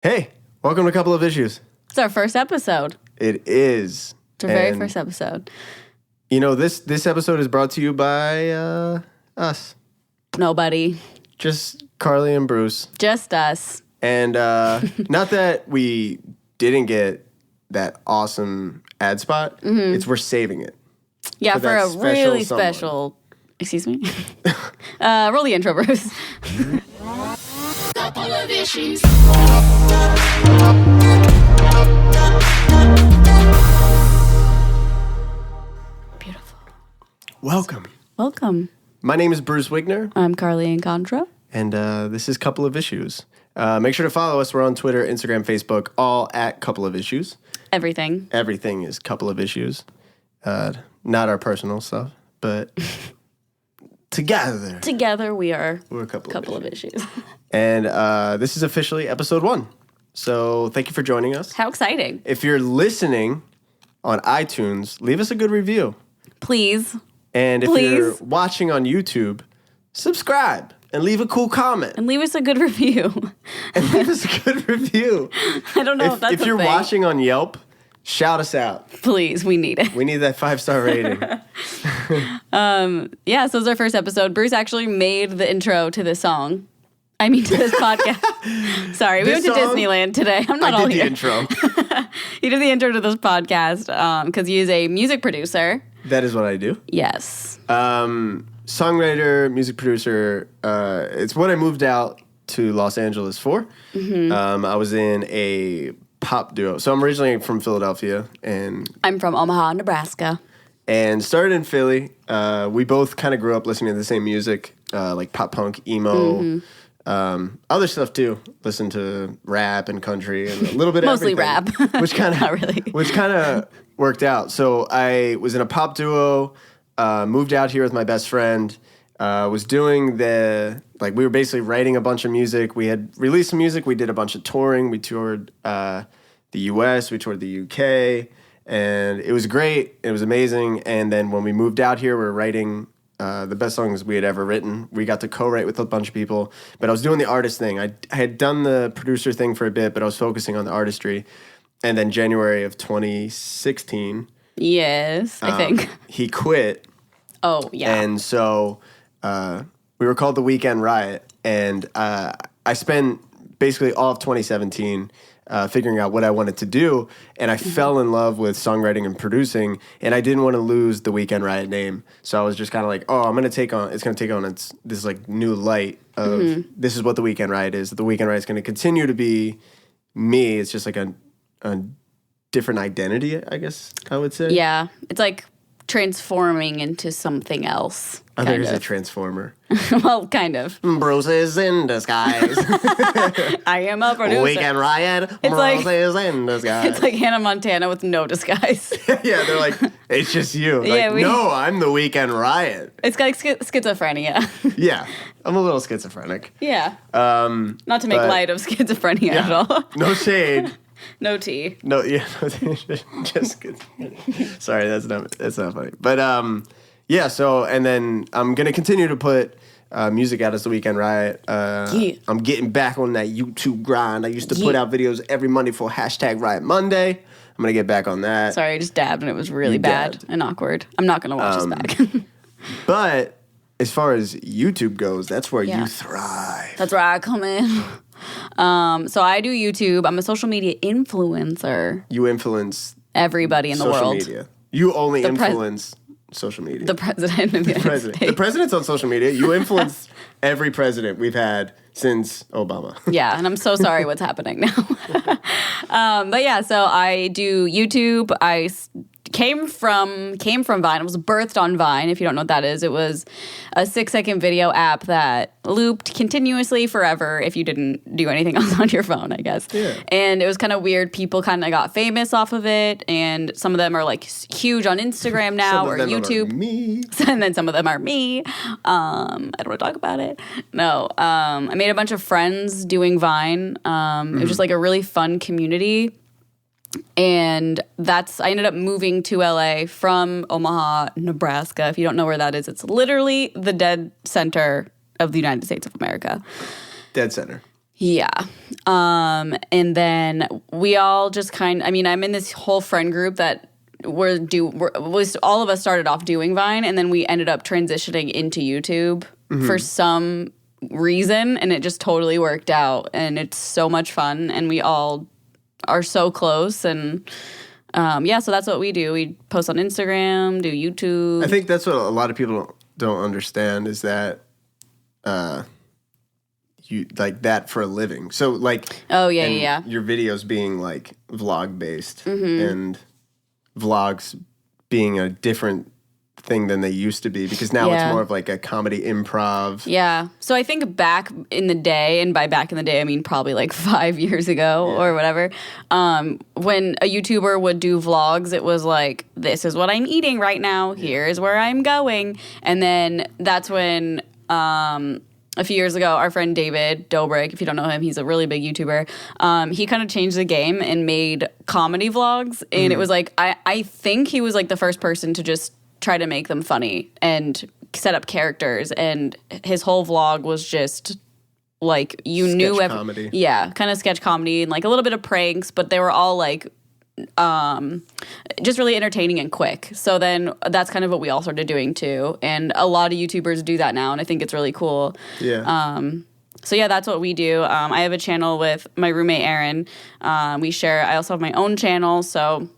Hey, welcome to Couple of Issues. It's our first episode. It is. It's our very first episode. You know, this episode is brought to you by us. Nobody. Just Carly and Bruce. Just us. And not that we didn't get that awesome ad spot. Mm-hmm. It's we're saving it. Yeah, for a really special... Excuse me? Roll the intro, Bruce. Couple of issues. Beautiful. Welcome. My name is Bruce Wigner. I'm Carly Encontra. And this is Couple of Issues. Make sure to follow us. We're on Twitter, Instagram, Facebook, all at Couple of Issues. Everything. Everything is Couple of Issues. Not our personal stuff, but together we're a couple of issues. And this is officially episode 1. So thank you for joining us. How exciting. If you're listening on iTunes, leave us a good review. Please. And if you're watching on YouTube, subscribe and leave a cool comment. And leave us a good review. I don't know if that's if you're watching on Yelp, shout us out. Please, we need it. We need that 5-star rating. Yeah, so it's our first episode. Bruce actually made the intro to this song. To this podcast. Sorry, we went to Disneyland today. I'm not all here. I did the intro. He did the intro to this podcast because he is a music producer. That is what I do. Yes. Songwriter, music producer. It's what I moved out to Los Angeles for. Mm-hmm. I was in a pop duo. So I'm originally from Philadelphia. And I'm from Omaha, Nebraska. And started in Philly. We both kind of grew up listening to the same music, like pop punk, emo, other stuff too. Listen to rap and country and a little bit of mostly everything. Rap. Which kind of Not really. Which kind of worked out. So I was in a pop duo, moved out here with my best friend, was doing we were basically writing a bunch of music. We had released some music. We did a bunch of touring. We toured the U.S., we toured the U.K., and it was great. It was amazing. And then when we moved out here, we were writing the best songs we had ever written. We got to co-write with a bunch of people. But I was doing the artist thing. I had done the producer thing for a bit, but I was focusing on the artistry. And then January of 2016... Yes, I think. He quit. Oh, yeah. And so we were called the Weekend Riot. And I spent basically all of 2017 figuring out what I wanted to do. And I fell in love with songwriting and producing. And I didn't want to lose the Weekend Riot name. So I was just kind of like, it's going to take on this like new light of this is what the Weekend Riot is. The Weekend Riot is going to continue to be me. It's just like a different identity, I guess I would say. Yeah. It's like transforming into something else. I think it's a transformer. Well, kind of. Bruce is in disguise. I am a producer. Weekend Riot. Bruce is in disguise. It's like Hannah Montana with no disguise. Yeah, they're like, it's just you. No, I'm the Weekend Riot. It's like schizophrenia. Yeah, I'm a little schizophrenic. Yeah. Not to make light of schizophrenia at all. No shade. No tea. No, yeah, just good. Sorry, that's not funny. But yeah. So, and then I'm gonna continue to put music out as the Weekend Riot. I'm getting back on that YouTube grind. I used to put out videos every Monday for #Riot Monday. I'm gonna get back on that. Sorry, I just dabbed and it was really bad and awkward. I'm not gonna watch this back. But as far as YouTube goes, that's where you thrive. That's where I come in. So I do YouTube. I'm a social media influencer. You influence everybody in the world. Media. You only influence social media. The president of the United States. The president's on social media. You influence every president we've had since Obama. Yeah, and I'm so sorry what's happening now. But yeah, so I do YouTube. I came from Vine. I was birthed on Vine, if you don't know what that is. It was a 6-second video app that looped continuously forever if you didn't do anything else on your phone, I guess. Yeah. And it was kind of weird. People kind of got famous off of it, and some of them are like huge on Instagram now or YouTube. Me. And then some of them are me. I don't want to talk about it. No. I made a bunch of friends doing Vine. It was just like a really fun community. And I ended up moving to LA from Omaha, Nebraska. If you don't know where that is, it's literally the dead center of the United States of America. Dead center. Yeah. And then we all just I'm in this whole friend group that all of us started off doing Vine, and then we ended up transitioning into YouTube for some reason, and it just totally worked out, and it's so much fun, and we all are so close, and so that's what we do. We post on Instagram, do YouTube. I think that's what a lot of people don't understand is that you like that for a living. So like your videos being like vlog based and vlogs being a different thing than they used to be, because now it's more of like a comedy improv. Yeah. So I think back in the day, and by back in the day I mean probably like 5 years ago or whatever, when a YouTuber would do vlogs, it was like, this is what I'm eating right now, here's where I'm going. And then that's when a few years ago, our friend David Dobrik, if you don't know him, he's a really big YouTuber. He kind of changed the game and made comedy vlogs. And it was like, I think he was like the first person to just try to make them funny and set up characters. And his whole vlog was just like, comedy. Yeah, kind of sketch comedy and like a little bit of pranks, but they were all like just really entertaining and quick. So then that's kind of what we all started doing too, and a lot of YouTubers do that now, and I think it's really cool. So yeah, that's what we do. I have a channel with my roommate Erin. I also have my own channel, so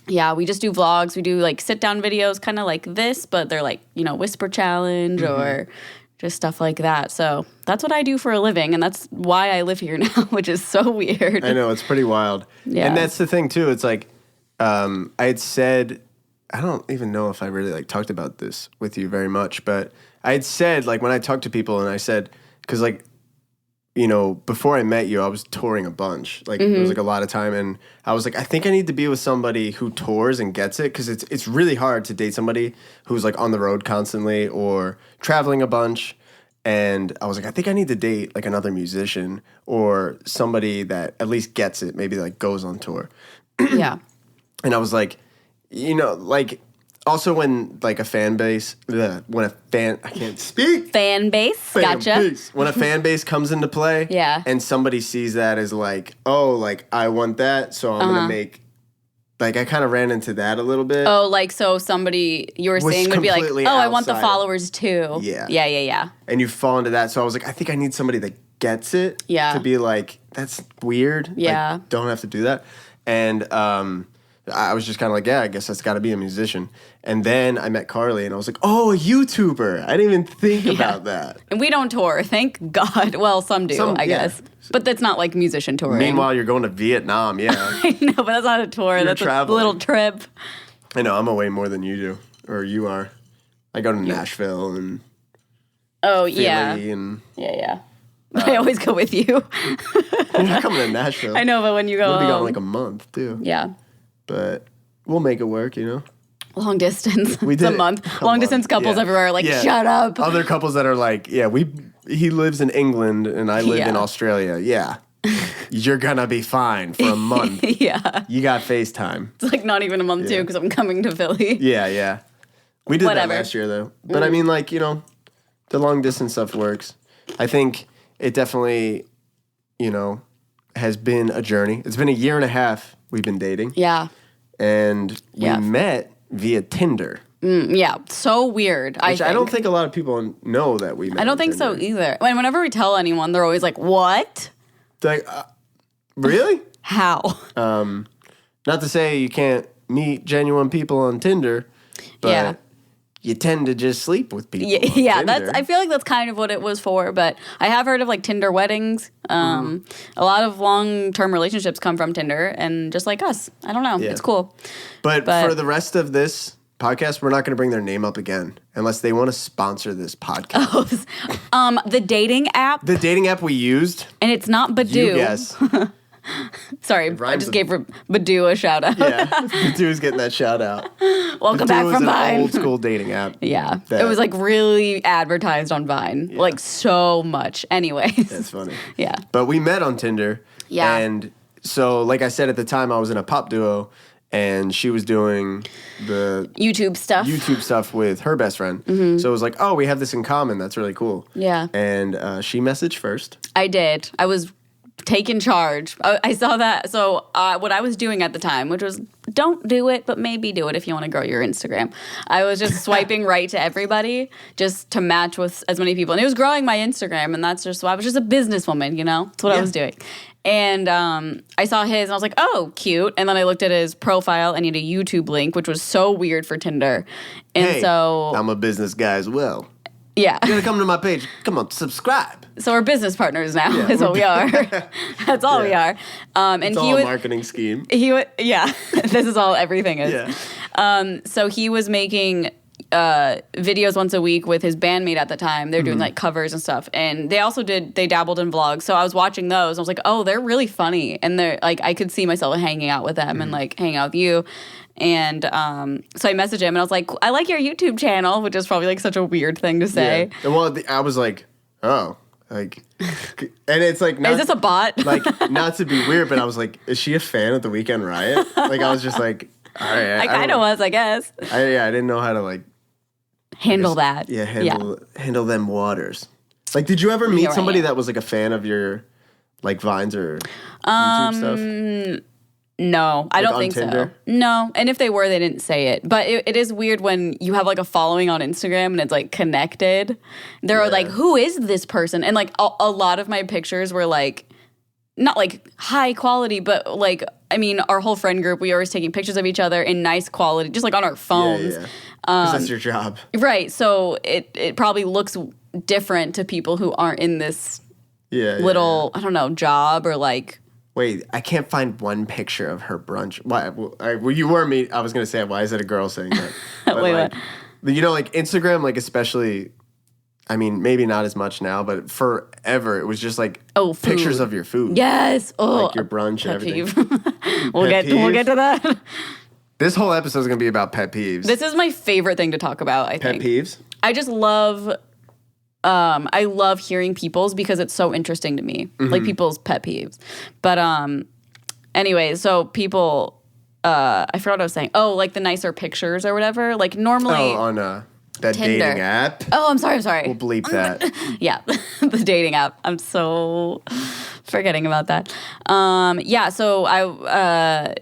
yeah, we just do vlogs. We do like sit down videos kind of like this, but they're like, whisper challenge or just stuff like that. So that's what I do for a living, and that's why I live here now, which is so weird. I know, it's pretty wild. Yeah. And that's the thing, too. It's like, I had said, I don't even know if I really, like, talked about this with you very much, but I had said, like, when I talked to people, and I said, because, like, before I met you, I was touring a bunch. Like, it was, like, a lot of time, and I was like, I think I need to be with somebody who tours and gets it, because it's really hard to date somebody who's, like, on the road constantly or traveling a bunch. And I was like, I think I need to date, like, another musician or somebody that at least gets it, maybe, like, goes on tour. Yeah. And I was like, like, also when, like, a fan base, I can't speak. Fan base, gotcha. When a fan base comes into play, and somebody sees that as, like, oh, like, I want that, so I'm going to make, like, I kind of ran into that a little bit. Oh, like, so somebody you were saying would be like, oh, I want the followers too. Yeah. And you fall into that, so I was like, I think I need somebody that gets it to be like, that's weird. Yeah. Like, don't have to do that. And I was just kind of like, yeah, I guess that's got to be a musician. And then I met Carly, and I was like, oh, a YouTuber. I didn't even think about that. And we don't tour, thank God. Well, some do, I guess. But that's not like musician touring. Meanwhile, you're going to Vietnam, yeah. I know, but that's not a tour. That's traveling. A little trip. I know, I'm away more than you do, or you are. I go to Nashville and Philly and... Yeah. I always go with you. You're not coming to Nashville. I know, but when you go... We'll be gone like a month, too. Yeah. But we'll make it work, Long distance. We did it's a month. Long distance couples everywhere are like, shut up. Other couples that are like, he lives in England and I live in Australia. Yeah. You're going to be fine for a month. Yeah. You got FaceTime. It's like not even a month too, because I'm coming to Philly. Yeah. We did that last year though. But I mean, like, the long distance stuff works. I think it definitely, has been a journey. It's been a year and a half we've been dating. Yeah. And we met via Tinder. Yeah, so weird. Which I don't think a lot of people know that we met. I don't think so either. Whenever we tell anyone, they're always like, what? Like, really? How? Not to say you can't meet genuine people on Tinder, but you tend to just sleep with people. Yeah, I feel like that's kind of what it was for. But I have heard of like Tinder weddings. A lot of long-term relationships come from Tinder, and just like us, I don't know. Yeah. It's cool. But for the rest of this podcast, we're not going to bring their name up again unless they want to sponsor this podcast. The dating app. The dating app we used, and it's not Badoo. You guess. Sorry, I just gave Badoo a shout out. Yeah, Badoo's getting that shout out. Welcome back from Vine. An old school dating app. Yeah, it was like really advertised on Vine, like so much. Anyways, that's funny. Yeah, but we met on Tinder. Yeah, and so like I said at the time, I was in a pop duo, and she was doing the YouTube stuff with her best friend. So it was like, oh, we have this in common. That's really cool. Yeah. And she messaged first. I did. I was taking charge. I saw that. So what I was doing at the time, which was don't do it, but maybe do it if you want to grow your Instagram. I was just swiping right to everybody just to match with as many people. And it was growing my Instagram, and that's just why I was just a businesswoman, you know? That's what I was doing. And I saw his, and I was like, oh, cute. And then I looked at his profile and he had a YouTube link, which was so weird for Tinder. And so I'm a business guy as well. Yeah. You gotta come to my page. Come on, subscribe. So we're business partners now, is what we are. That's all we are. And it's all a marketing scheme. This is all everything is. Yeah. So he was making videos once a week with his bandmate at the time. They're doing like covers and stuff. And they dabbled in vlogs. So I was watching those. I was like, oh, they're really funny. And they're like, I could see myself hanging out with them and like hanging out with you. And so I messaged him and I was like, I like your YouTube channel, which is probably like such a weird thing to say. Yeah. Well, I was like, oh, like, and it's like, is this a bot? Like, not to be weird, but I was like, is she a fan of the Weekend Riot? Like, I was just like, all right. I kind of was, I guess. I didn't know how to like handle that. Yeah, handle them waters. Like, did you ever meet somebody that was like a fan of your like Vines or YouTube stuff? No, I don't think Tinder? so. No, and if they were, they didn't say it. But it is weird when you have like a following on Instagram and it's like connected. They're like, who is this person? And like a lot of my pictures were like, not like high quality, but like, I mean, our whole friend group, we were always taking pictures of each other in nice quality, just like on our phones. Yeah. Because that's your job. Right. So it probably looks different to people who aren't in this little, I don't know, job or like. Wait, I can't find one picture of her brunch. Why? Well, you were me. I was gonna say, why is it a girl saying that? But Wait, like, what? You know, like Instagram, like especially. I mean, maybe not as much now, but forever it was just like pictures of your food. Yes. Oh, like your brunch and everything. We'll get to that. This whole episode is gonna be about pet peeves. This is my favorite thing to talk about. I think pet peeves. I just love. I love hearing people's because it's so interesting to me, like people's pet peeves. But anyway, so people, I forgot what I was saying. Oh, like the nicer pictures or whatever. Like normally on that Tinder. dating app. Oh, I'm sorry. We'll bleep that. Yeah, the dating app. I'm so forgetting about that. Yeah, so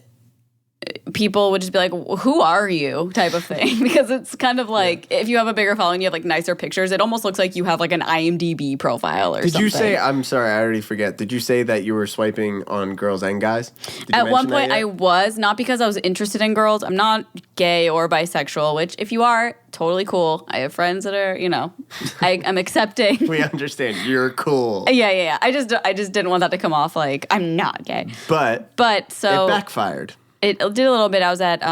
people would just be like, who are you type of thing, because it's kind of like if you have a bigger following, you have like nicer pictures, it almost looks like you have like an IMDb profile or something. Did you say, I'm sorry, I already forget, did you say that you were swiping on girls and guys? At one point I was, not because I was interested in girls. I'm not gay or bisexual, which if you are, totally cool. I have friends that are, you know, I'm accepting. We understand, you're cool. Yeah. I just didn't want that to come off like I'm not gay. But so it backfired. It did a little bit. I was at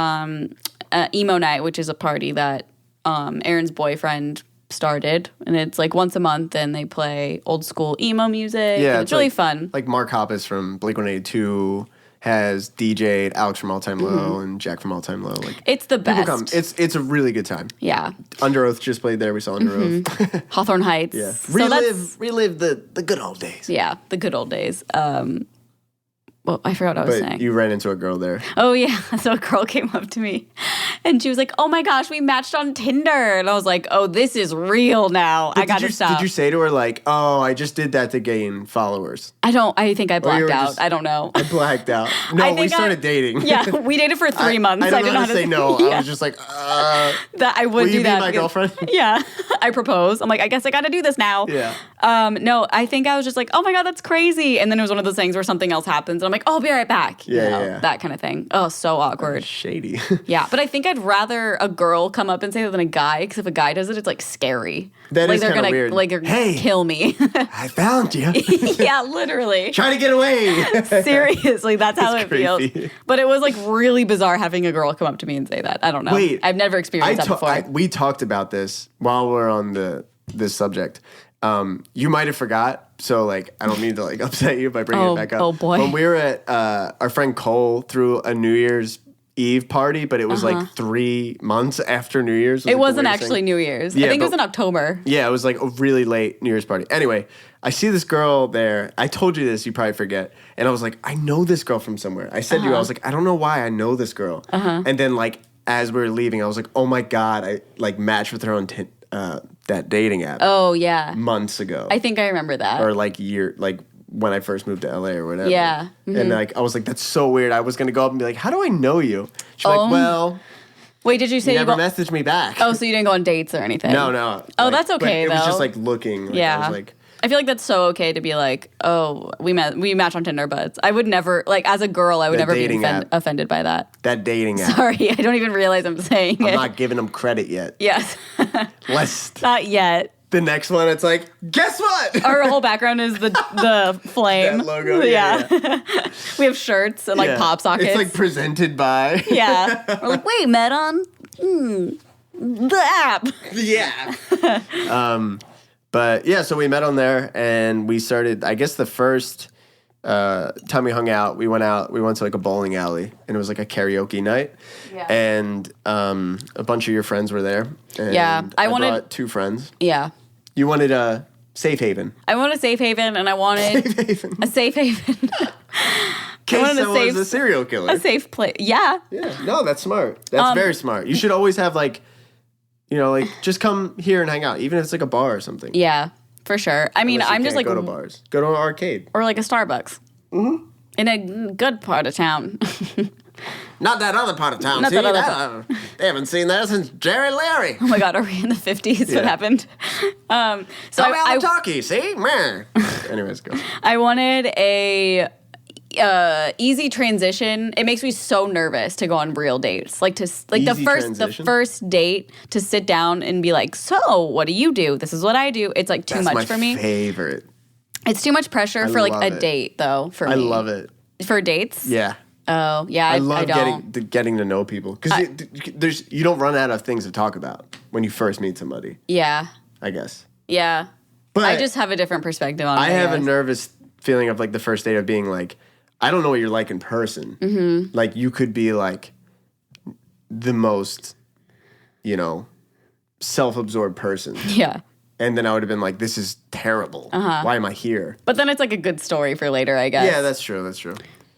emo night, which is a party that Aaron's boyfriend started, and it's like once a month, and they play old school emo music. Yeah, it's really fun. Like Mark Hoppus from Blink-182 has DJ'd Alex from All Time Low and Jack from All Time Low. Like it's the best. It's a really good time. Yeah. Under Oath just played there. We saw Under Oath. Hawthorne Heights. Yeah. So relive the good old days. Yeah, the good old days. Well, I forgot what I was saying. You ran into a girl there. Oh, yeah. So a girl came up to me and she was like, oh my gosh, we matched on Tinder. And I was like, oh, this is real now. I got to stop. Did you say to her like, oh, I just did that to gain followers? I think I blacked out. I don't know. I blacked out. No, we started dating. Yeah, we dated for 3 months. I didn't know how to say no. Yeah. I was just like, that I would do that. Will you be my girlfriend? Yeah. I proposed. I'm like, I guess I got to do this now. Yeah. No, I think I was just like, oh my God, that's crazy. And then it was one of those things where something else happens. And I'm like, oh, I'll be right back. Yeah. That kind of thing. Oh, so awkward. Shady. Yeah, but I think I'd rather a girl come up and say that than a guy, because if a guy does it, it's like scary. That like is kind of weird. Like they're gonna kill me. I found you. Yeah, literally. Trying to get away. Seriously, that's how it feels. But it was like really bizarre having a girl come up to me and say that. I don't know. Wait, I've never experienced that before. We talked about this while we're on this subject. You might have forgot, so like I don't mean to like upset you by bringing it back up. Oh boy! When we were at our friend Cole threw a New Year's Eve party, but it was like 3 months after New Year's. It wasn't actually New Year's. Yeah, I think it was in October. Yeah, it was like a really late New Year's party. Anyway, I see this girl there. I told you this, you probably forget. And I was like, I know this girl from somewhere. I said to you, I was like, I don't know why I know this girl. And then like as we were leaving, I was like, oh my God, I like matched with her on that dating app. Oh, yeah. Months ago. I think I remember that. Or like when I first moved to LA or whatever. Yeah. Mm-hmm. And like I was like, that's so weird. I was gonna go up and be like, how do I know you? She's like, well, wait, did you say you never messaged me back? Oh, so you didn't go on dates or anything? No. Oh, that's okay though. It was just like looking. Like, yeah. I was like, I feel like that's so okay to be like, oh, we match on Tinder, but I would never, like, as a girl, I would never be offended by that. That dating app. Sorry, I don't even realize I'm saying it. I'm not giving them credit yet. Yes. Not yet. The next one, it's like, guess what? Our whole background is the flame. That logo. Yeah. We have shirts and like pop sockets. It's like presented by. Yeah. We're like, wait, met on the app. Yeah. But yeah, so we met on there and we started, I guess the first time we hung out, we went to like a bowling alley and it was like a karaoke night. Yeah. And a bunch of your friends were there. And yeah. I brought 2 friends. Yeah. You wanted a safe haven. I wanted a safe haven and I wanted a safe haven. Case someone's a serial killer. A safe place. Yeah. Yeah. No, that's smart. That's very smart. You should always have like, you know, like just come here and hang out, even if it's like a bar or something. Yeah, for sure. I mean, I'm just like go to bars, go to an arcade, or like a Starbucks. Mm-hmm. In a good part of town. Not that other part of town. See, they haven't seen that since Jerry Larry. Oh my God, are we in the 50s? Yeah. What happened? So I talkie. See, man. Anyways, go. I wanted a easy transition. It makes me so nervous to go on real dates. Like the first date to sit down and be like, so what do you do? This is what I do. It's like too much for me. That's my favorite. It's too much pressure for like a date though. For me, I love it. For dates. Yeah. Oh yeah, I love getting to know people because you don't run out of things to talk about when you first meet somebody. Yeah. I guess. Yeah. But I just have a different perspective on it. I have a nervous feeling of like the first date of being like, I don't know what you're like in person. Mm-hmm. Like you could be like the most, you know, self-absorbed person. Yeah. And then I would have been like, this is terrible. Why am I here? But then it's like a good story for later, I guess. Yeah, that's true. That's true.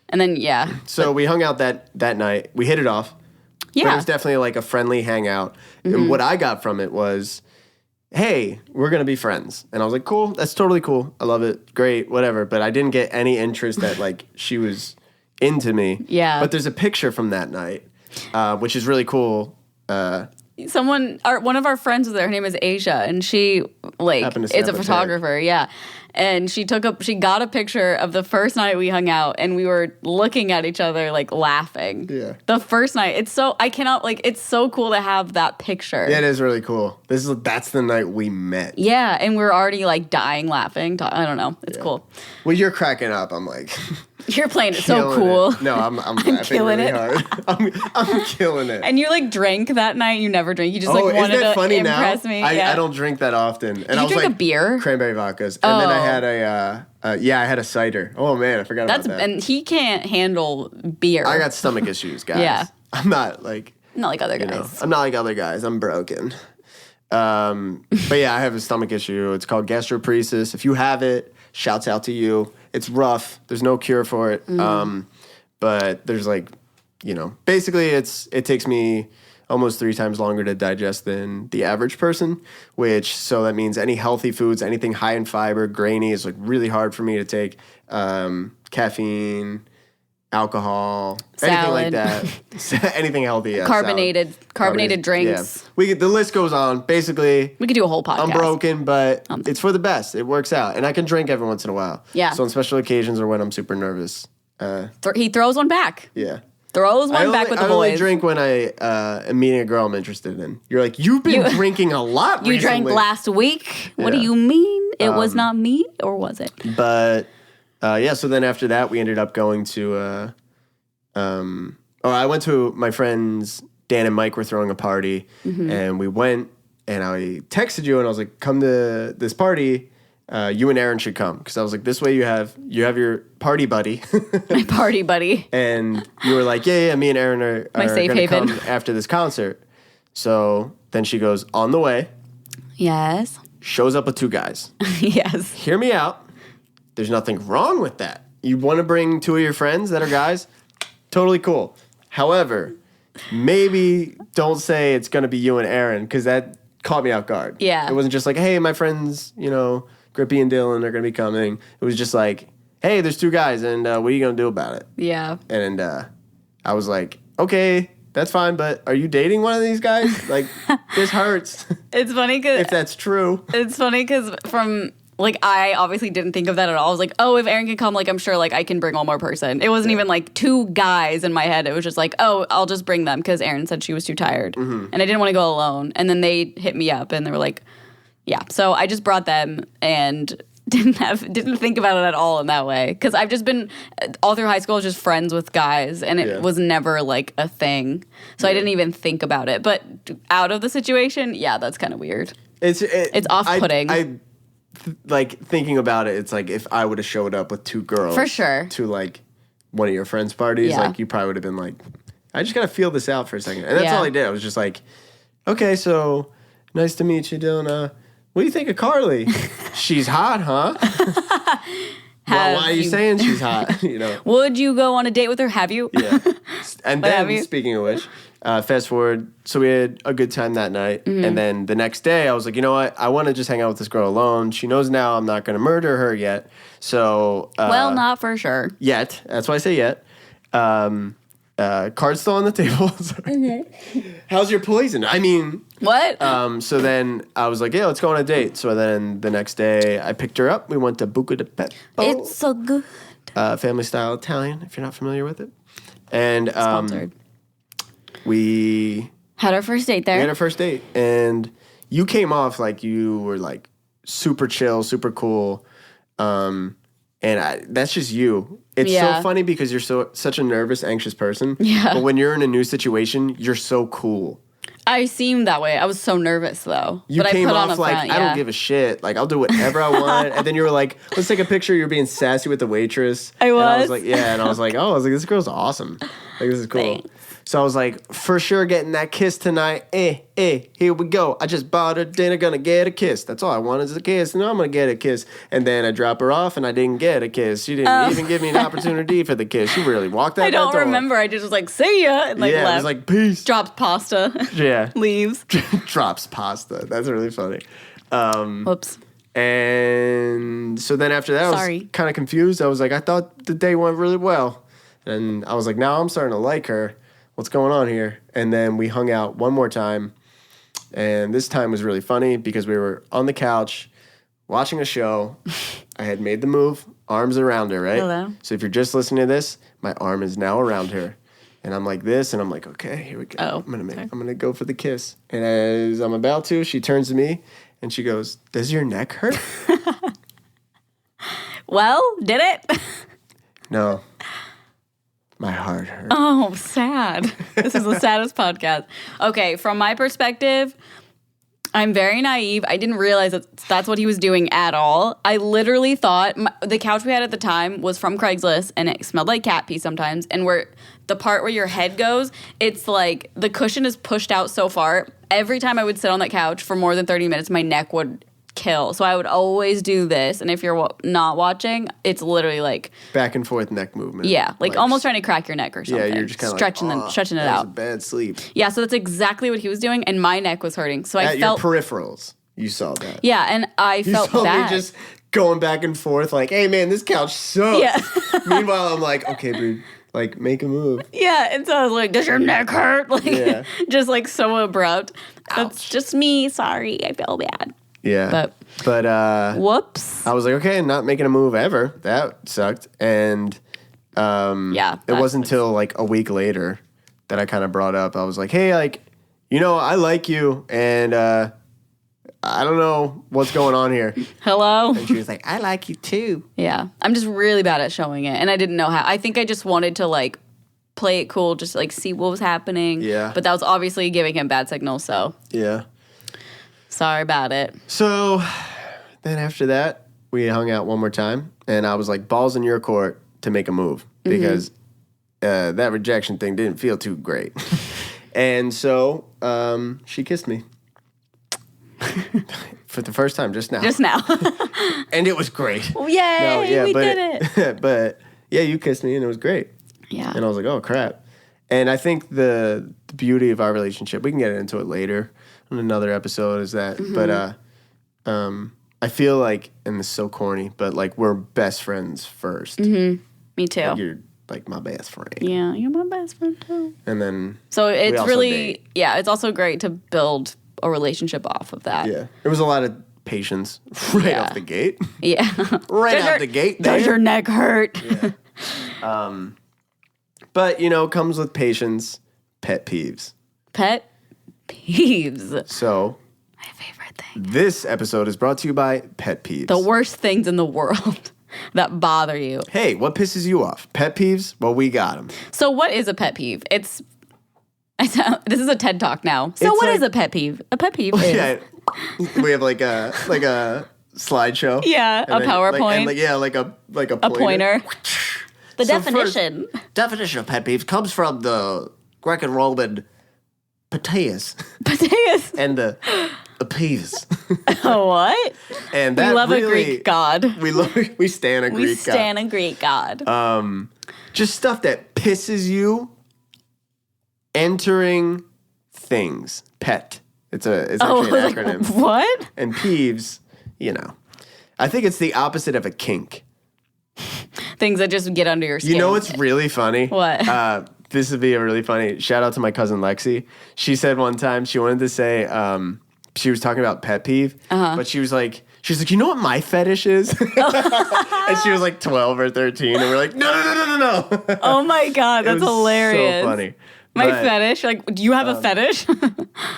And then, yeah. So we hung out that night. We hit it off. Yeah. But it was definitely like a friendly hangout. Mm-hmm. And what I got from it was, hey, we're going to be friends. And I was like, cool. That's totally cool. I love it. Great. Whatever. But I didn't get any interest that like she was into me. Yeah. But there's a picture from that night, which is really cool. One of our friends was there. Her name is Asia, and she is a photographer. Yeah, and she got a picture of the first night we hung out, and we were looking at each other like laughing. Yeah, the first night. It's so cool to have that picture. Yeah, it is really cool. That's the night we met. Yeah, and we're already like dying laughing. I don't know. It's cool. Well, you're cracking up. I'm like. You're playing it so cool. No, I'm laughing killing really it. hard. I'm killing it. And you like drank that night. You never drink. You just wanted to impress me. I don't drink that often. And Did you drink a beer? Cranberry vodkas. And then I had I had a cider. Oh man, I forgot about that. And he can't handle beer. I got stomach issues, guys. Yeah. I'm not like other guys. Know, I'm not like other guys. I'm broken. But yeah, I have a stomach issue. It's called gastroparesis. If you have it, shouts out to you. It's rough. There's no cure for it. But there's like, you know, basically it takes me almost 3 times longer to digest than the average person, so that means any healthy foods, anything high in fiber, grainy is like really hard for me to take. Caffeine, alcohol, salad. Anything like that. Anything healthy. Yeah, carbonated drinks. Yeah. The list goes on. Basically, we could do a whole podcast. I'm broken, but it's for the best. It works out. And I can drink every once in a while. Yeah. So on special occasions or when I'm super nervous. He throws one back. Yeah. Throws one back with the boys. I only drink when I am meeting a girl I'm interested in. You're like, you've been drinking a lot recently. You drank last week? What do you mean? It was not me, or was it? But, so then after that, we ended up going to, I went to my friends, Dan and Mike were throwing a party, and we went, and I texted you, and I was like, come to this party, you and Aaron should come. Because I was like, this way you have your party buddy. My party buddy. And you were like, yeah, me and Aaron are safe going to haven. come after this concert. So then she goes, on the way, Yes. shows up with 2 guys. Yes. Hear me out. There's nothing wrong with that. You want to bring 2 of your friends that are guys? Totally cool. However, maybe don't say it's going to be you and Aaron, because that caught me off guard. Yeah. It wasn't just like, hey, my friends, Grippy and Dylan are going to be coming. It was just like, hey, there's 2 guys, and what are you going to do about it? Yeah. And I was like, okay, that's fine, but are you dating one of these guys? Like, this hurts. It's funny because if that's true. It's funny because from like I obviously didn't think of that at all. I was like, oh, if Aaron can come, like I'm sure like I can bring one more person. It wasn't even like 2 guys in my head. It was just like, oh, I'll just bring them because Aaron said she was too tired, and I didn't want to go alone. And then they hit me up and they were like, yeah. So I just brought them and didn't think about it at all in that way, because I've just been all through high school just friends with guys, and it was never like a thing, so I didn't even think about it. But out of the situation, yeah, that's kind of weird. It's off-putting. I like thinking about it. It's like if I would have showed up with 2 girls For sure. to like one of your friends' parties, like you probably would have been like, I just gotta feel this out for a second, and that's all I did. I was just like, okay, so nice to meet you, Dylan. What do you think of Carly? She's hot, huh? Well, why are you saying she's hot? Would you go on a date with her? Have you? Yeah. And then, speaking of which, fast forward, so we had a good time that night. And then the next day, I was like, you know what? I want to just hang out with this girl alone. She knows now I'm not going to murder her yet. So. Well, not for sure. Yet. That's why I say yet. Card's still on the table. How's your poison? I mean. What? So then I was like, yeah, let's go on a date. So then the next day I picked her up. We went to Buca di Beppo. It's so good. Family style Italian, if you're not familiar with it. And Sponsored. We had our first date there. We had our first date. And you came off like you were like super chill, super cool. And that's just you. It's so funny because you're such a nervous, anxious person. Yeah. But when you're in a new situation, you're so cool. I seemed that way. I was so nervous though. You but came I put off on a like, front, I don't give a shit. Like, I'll do whatever I want. And then you were like, let's take a picture. You're being sassy with the waitress. I was? And I was like, yeah. And I was like, this girl's awesome. Like, this is cool. Thanks. So I was like, for sure getting that kiss tonight. Here we go. I just bought her dinner, gonna get a kiss. That's all I want is a kiss. And I'm gonna get a kiss. And then I drop her off and I didn't get a kiss. She didn't even give me an opportunity for the kiss. She really walked out I don't remember. I just was like, see ya. And like yeah, left. I was like, peace. Drops pasta. Yeah. Leaves. Drops pasta. That's really funny. Whoops. And so then after that, I was kind of confused. I was like, I thought the day went really well. And I was like, now I'm starting to like her. What's going on here? And then we hung out one more time. And this time was really funny because we were on the couch watching a show. I had made the move, arms around her, right? Hello. So if you're just listening to this, my arm is now around her. And I'm like this, and I'm like, okay, here we go. Oh, I'm gonna go for the kiss. And as I'm about to, she turns to me and she goes, "Does your neck hurt?" Well, did it? No. My heart hurt. Oh, sad. This is the saddest podcast. Okay, from my perspective, I'm very naive. I didn't realize that's what he was doing at all. I literally thought the couch we had at the time was from Craigslist, and it smelled like cat pee sometimes. And where the part where your head goes, it's like the cushion is pushed out so far. Every time I would sit on that couch for more than 30 minutes, my neck would kill. So I would always do this. And if you're not watching, it's literally like back and forth neck movement. Yeah, like almost trying to crack your neck or something. Yeah, you're just kind of stretching it out. That was a bad sleep. Yeah, so that's exactly what he was doing, and my neck was hurting. So I felt your peripherals. You saw that. Yeah, and I felt bad. You saw me just going back and forth, like, "Hey, man, this couch sucks." Yeah. Meanwhile, I'm like, "Okay, dude, like, make a move." Yeah, and so I was like, "Does your neck hurt?" Like, just like so abrupt. Ouch. That's just me. Sorry, I feel bad. Yeah. But whoops. I was like, okay, not making a move ever. That sucked. And it wasn't until like a week later that I kind of brought up. I was like, hey, like, I like you, and I don't know what's going on here. Hello? And she was like, I like you too. Yeah. I'm just really bad at showing it, and I didn't know how. I think I just wanted to like play it cool, just like see what was happening. Yeah. But that was obviously giving him bad signals, so. Yeah. Sorry about it. So then after that, we hung out one more time, and I was like, balls in your court to make a move because that rejection thing didn't feel too great. And so she kissed me. For the first time just now. And it was great. Yay, we did it. But yeah, you kissed me and it was great. Yeah. And I was like, oh, crap. And I think the beauty of our relationship, we can get into it later in another episode, is that, but I feel like, and this is so corny, but like we're best friends first. Me too. Like you're like my best friend. Yeah, you're my best friend too. And then so it's really, date. it's also great to build a relationship off of that. Yeah. There was a lot of patience right off the gate. Yeah. Right out the gate. Does your neck hurt? Yeah. But, you know, comes with patience, pet peeves. Pet peeves. So, my favorite thing. This episode is brought to you by Pet Peeves. The worst things in the world that bother you. Hey, what pisses you off? Pet peeves? Well, we got them. So what is a pet peeve? This is a TED Talk now. So what is a pet peeve? A pet peeve is... Yeah, we have like a slideshow. Yeah, a PowerPoint. Like a pointer. The definition. Definition of pet peeves comes from the Greek and Roman Peteus. And the peeves. What? And that we love really, a Greek god. We stand a Greek god. We stand a Greek god. Just stuff that pisses you. Entering things. Pet. It's actually an acronym. What? And peeves, you know. I think it's the opposite of a kink. Things that just get under your skin. You know what's really funny? What? This would be a really funny shout out to my cousin Lexi. She said one time she wanted to say she was talking about pet peeve, but she's like, you know what my fetish is? And she was like 12 or 13, and we're like, no. Oh my god, that's hilarious. So funny. My fetish? Like, do you have a fetish?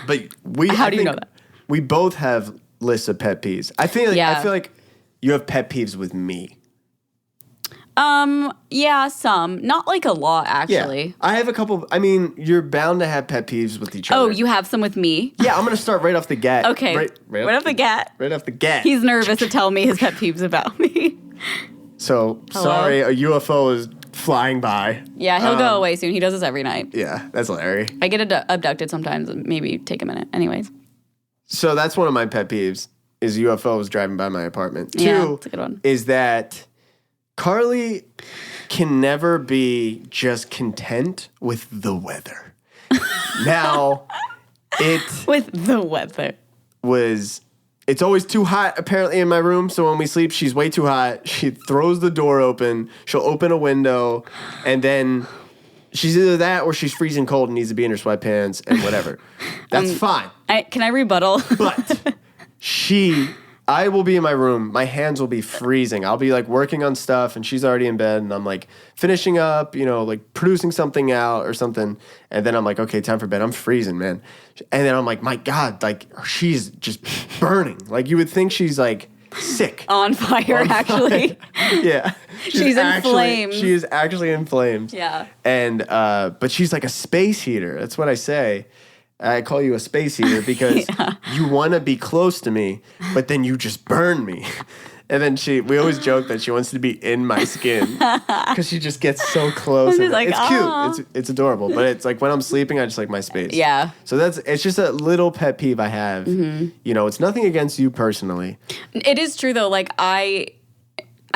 But How do you know that? We both have lists of pet peeves. I feel like you have pet peeves with me. Yeah, some. Not like a lot, actually. Yeah. I have a couple. I mean, you're bound to have pet peeves with each other. Oh, you have some with me? Yeah, I'm going to start right off the gat. Okay. Right off the gat. Right off the gat. He's nervous to tell me his pet peeves about me. So, sorry, a UFO is flying by. Yeah, he'll go away soon. He does this every night. Yeah, that's Larry. I get abducted sometimes. Maybe take a minute. Anyways. So that's one of my pet peeves, is UFOs driving by my apartment. Yeah, Two, that's a good one. Is that Carly can never be just content with the weather. Now, with the weather. It's always too hot, apparently, in my room. So when we sleep, she's way too hot. She throws the door open. She'll open a window. And then she's either that or she's freezing cold and needs to be in her sweatpants and whatever. That's fine. Can I rebuttal? But I will be in my room. My hands will be freezing. I'll be like working on stuff and she's already in bed and I'm like finishing up, like producing something out or something. And then I'm like, okay, time for bed. I'm freezing, man. And then I'm like, my God, like she's just burning. Like you would think she's like sick. On fire, actually. Yeah. She's in flames. She is actually in flames. Yeah. And, but she's like a space heater. That's what I say. I call you a space heater because you want to be close to me, but then you just burn me. And then we always joke that she wants to be in my skin because she just gets so close. And like, it's Aw. cute. It's adorable. But it's like when I'm sleeping, I just like my space. Yeah. So it's just a little pet peeve I have. Mm-hmm. It's nothing against you personally. It is true though. Like I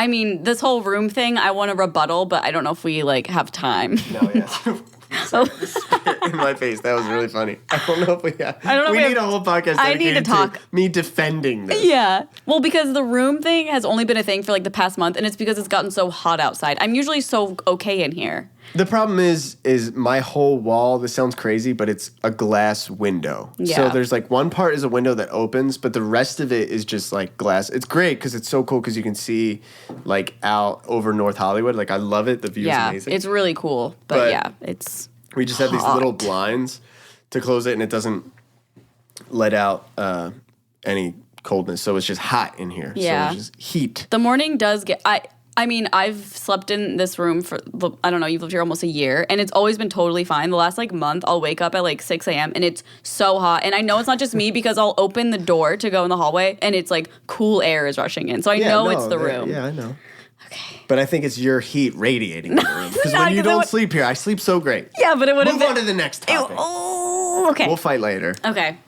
mean, this whole room thing, I want to rebuttal, but I don't know if we like have time. No, yeah. In my face. That was really funny. I don't know if we have. We need a whole podcast dedicated to me defending this. Yeah. Well, because the room thing has only been a thing for like the past month, and it's because it's gotten so hot outside. I'm usually so okay in here. The problem is my whole wall, this sounds crazy, but it's a glass window. Yeah. So there's like one part is a window that opens, but the rest of it is just like glass. It's great because it's so cool because you can see like out over North Hollywood. Like I love it. The view is amazing. It's really cool. But yeah, it's we just have these little blinds to close it and it doesn't let out any coldness. So it's just hot in here. Yeah. So it's just heat. The morning does get... I I mean, I've slept in this room for, I don't know, you've lived here almost a year, and it's always been totally fine. The last, like, month, I'll wake up at, like, 6 a.m., and it's so hot. And I know it's not just me because I'll open the door to go in the hallway, and it's, like, cool air is rushing in. So I know it's the room. Yeah, I know. Okay. But I think it's your heat radiating in the room. Because when you don't sleep here, I sleep so great. Yeah, but it would have been... Move on to the next topic. Oh, okay. We'll fight later. Okay.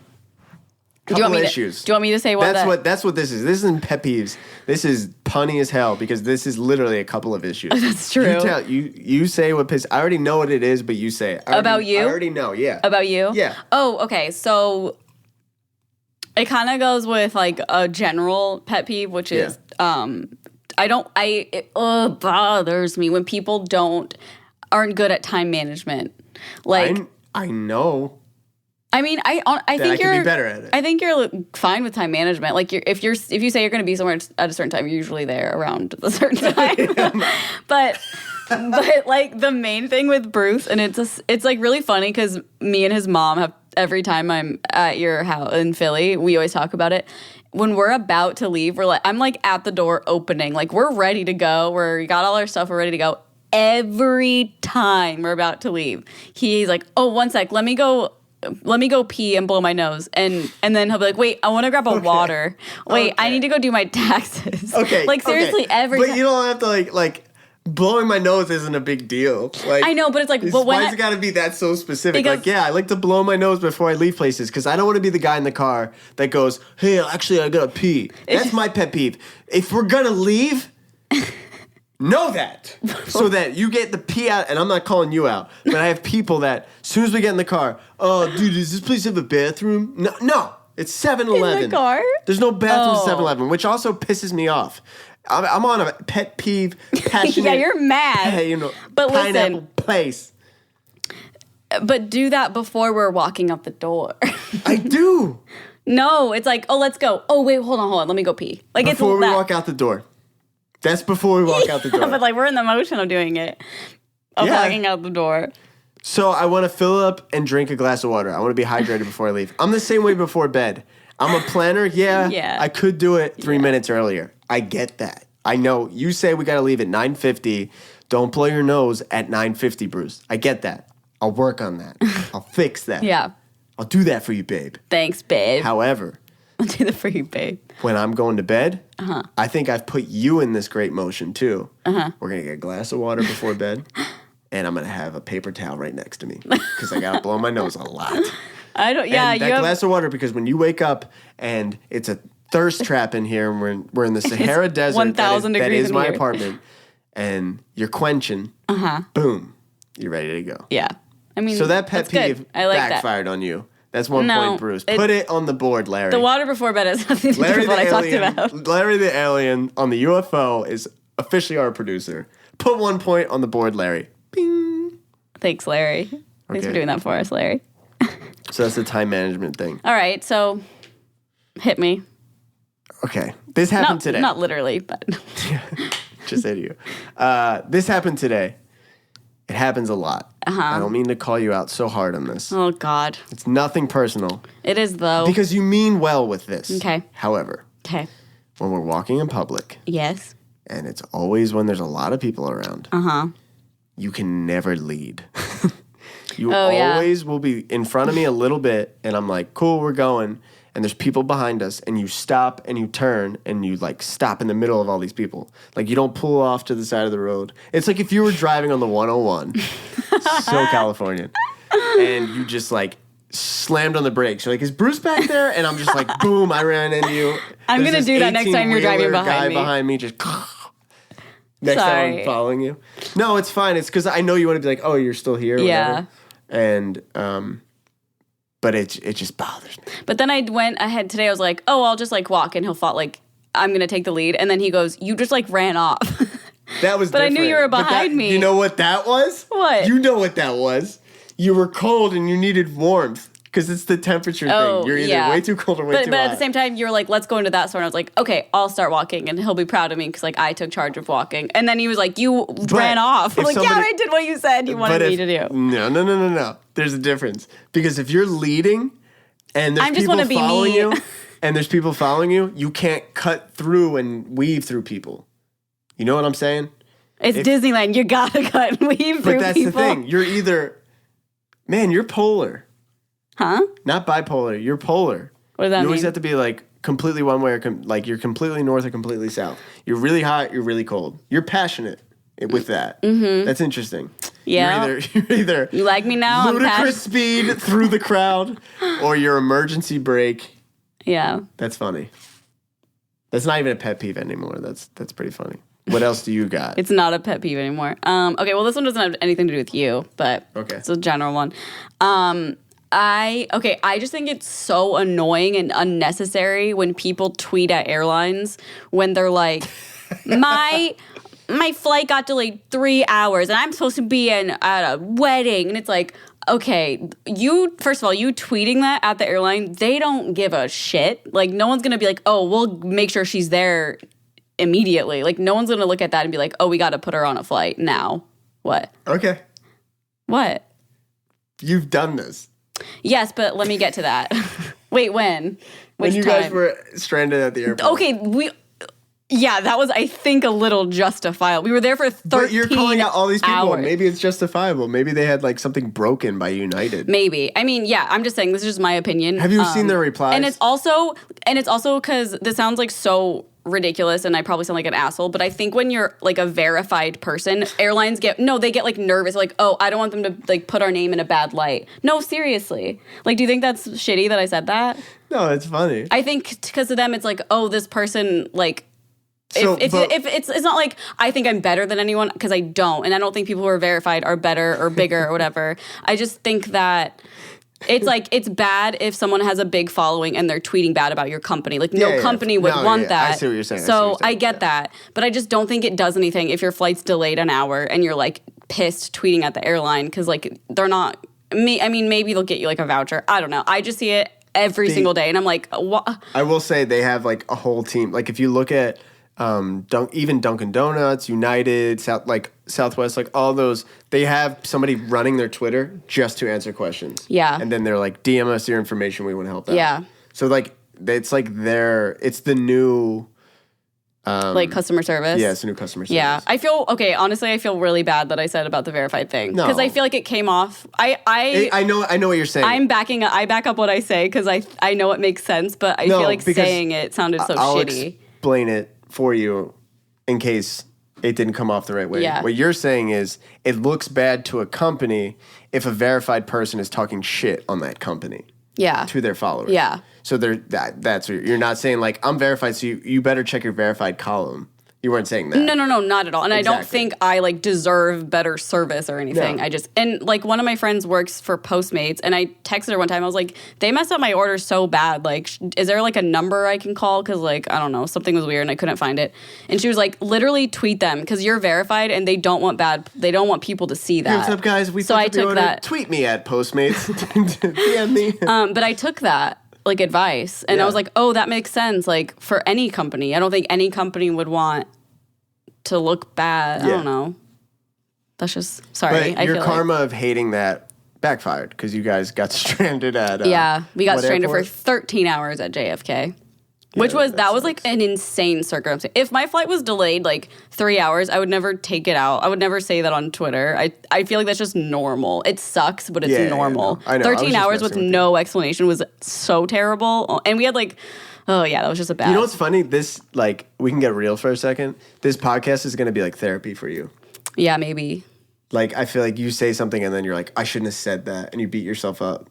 Couple issues. Do you want me to say one? That's what this is. This isn't pet peeves. This is punny as hell because this is literally a couple of issues. That's true. You say what piss. I already know what it is, but you say it. About you? I already know. Yeah. About you? Yeah. Oh, okay. So it kind of goes with like a general pet peeve, which is it bothers me when people aren't good at time management. Like I know. I mean, I think you're be better at it. I think you're fine with time management. Like if you say you're going to be somewhere at a certain time, you're usually there around a certain time. but like the main thing with Bruce, and it's like really funny because me and his mom have every time I'm at your house in Philly, we always talk about it. When we're about to leave, I'm like at the door opening, like we're ready to go. We got all our stuff, we're ready to go. Every time we're about to leave, he's like, "Oh, one sec, let me go pee and blow my nose." And then he'll be like, "Wait, I want to grab a water. Wait, I need to go do my taxes." Okay. Like seriously, every time. But you don't have to like blowing my nose isn't a big deal. Like I know, but it's like why is it gotta be that so specific? Like, yeah, I like to blow my nose before I leave places because I don't want to be the guy in the car that goes, "Hey, actually I gotta pee." That's my pet peeve. If we're gonna leave, know that. So that you get the pee out, and I'm not calling you out, but I have people that, as soon as we get in the car, "Oh, dude, does this place have a bathroom?" No, it's 7-Eleven. In the car? There's no bathroom at 7-Eleven, which also pisses me off. I'm on a pet peeve, passionate. Yeah, you're mad. But pineapple listen, place. But do that before we're walking out the door. I do. No, it's like, "Oh, let's go. Oh, wait, hold on. Let me go pee." Like before we walk out the door. That's before we walk out the door. But like we're in the motion of doing it. Of walking out the door. So I want to fill up and drink a glass of water. I want to be hydrated before I leave. I'm the same way before bed. I'm a planner. Yeah. I could do it 3 minutes earlier. I get that. I know. You say we got to leave at 9:50. Don't blow your nose at 9:50, Bruce. I get that. I'll work on that. I'll fix that. Yeah. I'll do that for you, babe. Thanks, babe. However, I'll do that for you, babe. When I'm going to bed, I think I've put you in this great motion, too. We're going to get a glass of water before bed, and I'm going to have a paper towel right next to me because I got to blow my nose a lot. I don't, yeah. And that glass of water, because when you wake up and it's a thirst trap in here, and we're in the Sahara Desert, 1,000 that degrees is in my here. apartment, and you're quenching, boom, you're ready to go. Yeah. I mean, so that pet peeve good. I like backfired on you. That's 1 point, Bruce. Put it on the board, Larry. The water before bed has nothing to do with what I talked about. Larry the alien on the UFO is officially our producer. Put 1 point on the board, Larry. Bing. Thanks, Larry. Thanks for doing that for us, Larry. So that's the time management thing. All right, so hit me. Okay. This happened today. Not literally, but. Just say to you. This happened today. It happens a lot. I don't mean to call you out so hard on this. Oh, God. It's nothing personal. It is, though. Because you mean well with this. Okay. However, when we're walking in public. Yes. And it's always when there's a lot of people around. You can never lead. You always will be in front of me a little bit, and I'm like, cool, we're going. And there's people behind us, and you stop and you turn and you like stop in the middle of all these people. Like you don't pull off to the side of the road. It's like if you were driving on the 101, so Californian, and you just like slammed on the brakes. You're like, is Bruce back there? And I'm just like, boom, I ran into you. I'm going to do that next time you're driving behind me. Behind me just next time I'm following you. No, it's fine. It's because I know you want to be like, oh, you're still here. Yeah. Whatever. And, but it just bothers me. But then I went ahead today. I was like, oh, I'll just like walk, and he'll thought like I'm gonna take the lead. And then he goes, "You just like ran off." That was. But different. I knew you were behind me. You know what that was? What? You know what that was? You were cold and you needed warmth because it's the temperature thing. You're either way too cold or way too hot. But at the same time, you were like, "Let's go into that store." And I was like, "Okay, I'll start walking," and he'll be proud of me because like I took charge of walking. And then he was like, "You ran off." I'm like, "Yeah, I did what you said you wanted me to do." No. There's a difference because if you're leading. And there's people following you, and there's people following you, you can't cut through and weave through people. You know what I'm saying? It's Disneyland. You gotta cut and weave through But that's people. the thing. You're either, man, you're polar. Huh? Not bipolar. You're polar. What does that mean? You always have to be like completely one way or like you're completely north or completely south. You're really hot. You're really cold. You're passionate with that. Mm-hmm. That's interesting. Yeah. You're either You like me now? ludicrous speed through the crowd or your emergency brake. Yeah. That's funny. That's not even a pet peeve anymore. That's pretty funny. What else do you got? It's not a pet peeve anymore. Okay, well, this one doesn't have anything to do with you, but it's a general one. I just think it's so annoying and unnecessary when people tweet at airlines when they're like, my flight got delayed 3 hours and I'm supposed to be at a wedding. And it's like, okay, first of all, you tweeting that at the airline, they don't give a shit. Like, no one's going to be like, oh, we'll make sure she's there immediately. Like, no one's going to look at that and be like, oh, we got to put her on a flight now. What? Okay. What? You've done this. Yes, but let me get to that. Wait, when? When you guys were stranded at the airport. Okay, that was, I think, a little justifiable. We were there for 13 But you're calling out all these people. hours. Maybe it's justifiable. Maybe they had like something broken by United. Maybe. I mean, yeah, I'm just saying, this is just my opinion. Have you seen their replies? And it's also because this sounds like so ridiculous and I probably sound like an asshole, but I think when you're like a verified person, airlines they get like nervous, like, oh, I don't want them to like put our name in a bad light. No, seriously. Like, do you think that's shitty that I said that? No, it's funny. I think because of them, it's like, oh, this person, like, So, if it's not like I think I'm better than anyone, because I don't, and I don't think people who are verified are better or bigger or whatever. I just think that it's like it's bad if someone has a big following and they're tweeting bad about your company. Like no company would want that. I see what you're saying. So I get that, but I just don't think it does anything if your flight's delayed an hour and you're like pissed tweeting at the airline because like they're not. I mean, maybe they'll get you like a voucher. I don't know. I just see it every single day, and I'm like, what? I will say they have like a whole team. Like if you look at even Dunkin' Donuts, United, Southwest, like all those, they have somebody running their Twitter just to answer questions. Yeah. And then they're like, DM us your information, we want to help out. Yeah. So like it's like it's the new like customer service. Yeah, it's a new customer service. Yeah. Honestly, I feel really bad that I said about the verified thing. No. Because I feel like it came off. I know what you're saying. I back up what I say because I know it makes sense, but I feel like saying it sounded so I'll shitty. Explain it for you in case it didn't come off the right way. Yeah. What you're saying is it looks bad to a company if a verified person is talking shit on that company. Yeah. To their followers. Yeah. So that's what you're not saying like I'm verified, so you better check your verified column. You weren't saying that. No, not at all. And exactly. I don't think I like deserve better service or anything. No. And like one of my friends works for Postmates, and I texted her one time. I was like, they messed up my order so bad. Like, is there like a number I can call? Because like I don't know, something was weird and I couldn't find it. And she was like, literally tweet them because you're verified and they don't want people to see that. Hey, what's up, guys? So I took that. Tweet me at Postmates. DM me. But I took that like advice, and I was like, oh, that makes sense. Like for any company, I don't think any company would want to look bad. I don't know. That's just sorry. But your karma of hating that backfired because you guys got stranded at we got stranded airport? for 13 hours at JFK. Which was like an insane circumstance. If my flight was delayed like 3 hours, I would never take it out. I would never say that on Twitter. I feel like that's just normal. It sucks, but it's normal. I know. 13 hours with no explanation was so terrible. And we had like, oh yeah, that was just a bad. You know what's funny? This like we can get real for a second. This podcast is going to be like therapy for you. Yeah, maybe. Like I feel like you say something and then you're like, I shouldn't have said that, and you beat yourself up.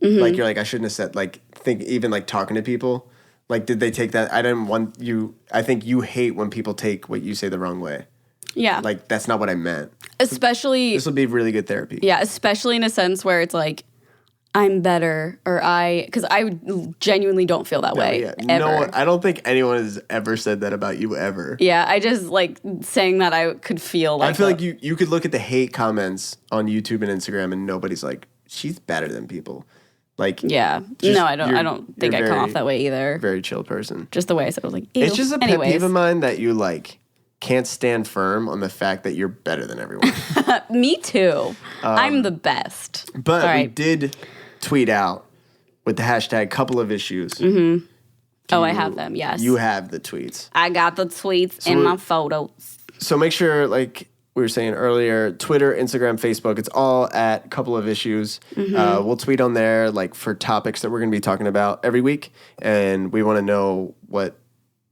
Mm-hmm. Like you're like, I shouldn't have said. Like think even like talking to people. Like, did they take that? I didn't want you. I think you hate when people take what you say the wrong way. Yeah. Like, that's not what I meant. Especially. This will be really good therapy. Yeah, especially in a sense where it's like, I'm better, or because I genuinely don't feel that way. Yeah. Ever. No, I don't think anyone has ever said that about you ever. Yeah, I just like saying that I could feel like. I feel like you could look at the hate comments on YouTube and Instagram and nobody's like, she's better than people. Like, yeah, no, I don't think I come off that way either. Very chill person. Just the way I said, I was like, ew. It's just a pet peeve of mine that you like can't stand firm on the fact that you're better than everyone. Me too. I'm the best. But we did tweet out with the hashtag couple of issues. Mm-hmm. I have them, yes. You have the tweets. I got the tweets in my photos. So make sure, like we were saying earlier, Twitter, Instagram, Facebook, it's all at Couple of Issues. We'll tweet on there like for topics that we're going to be talking about every week. And we want to know what,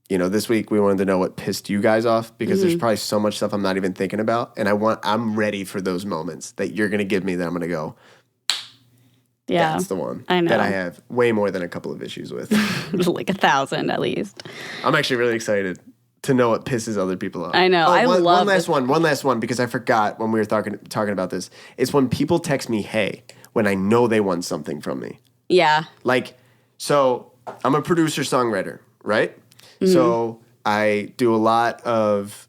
this week we wanted to know what pissed you guys off because there's probably so much stuff I'm not even thinking about. And I'm ready for those moments that you're going to give me that I'm going to go, yeah, that's the one I know. that I have way more than a couple of issues with. Like 1,000 at least. I'm actually really excited to know what pisses other people off. I know. I love one last one because I forgot when we were talking about this. It's when people text me, hey, when I know they want something from me. Yeah. Like, so I'm a producer-songwriter, right? So I do a lot of,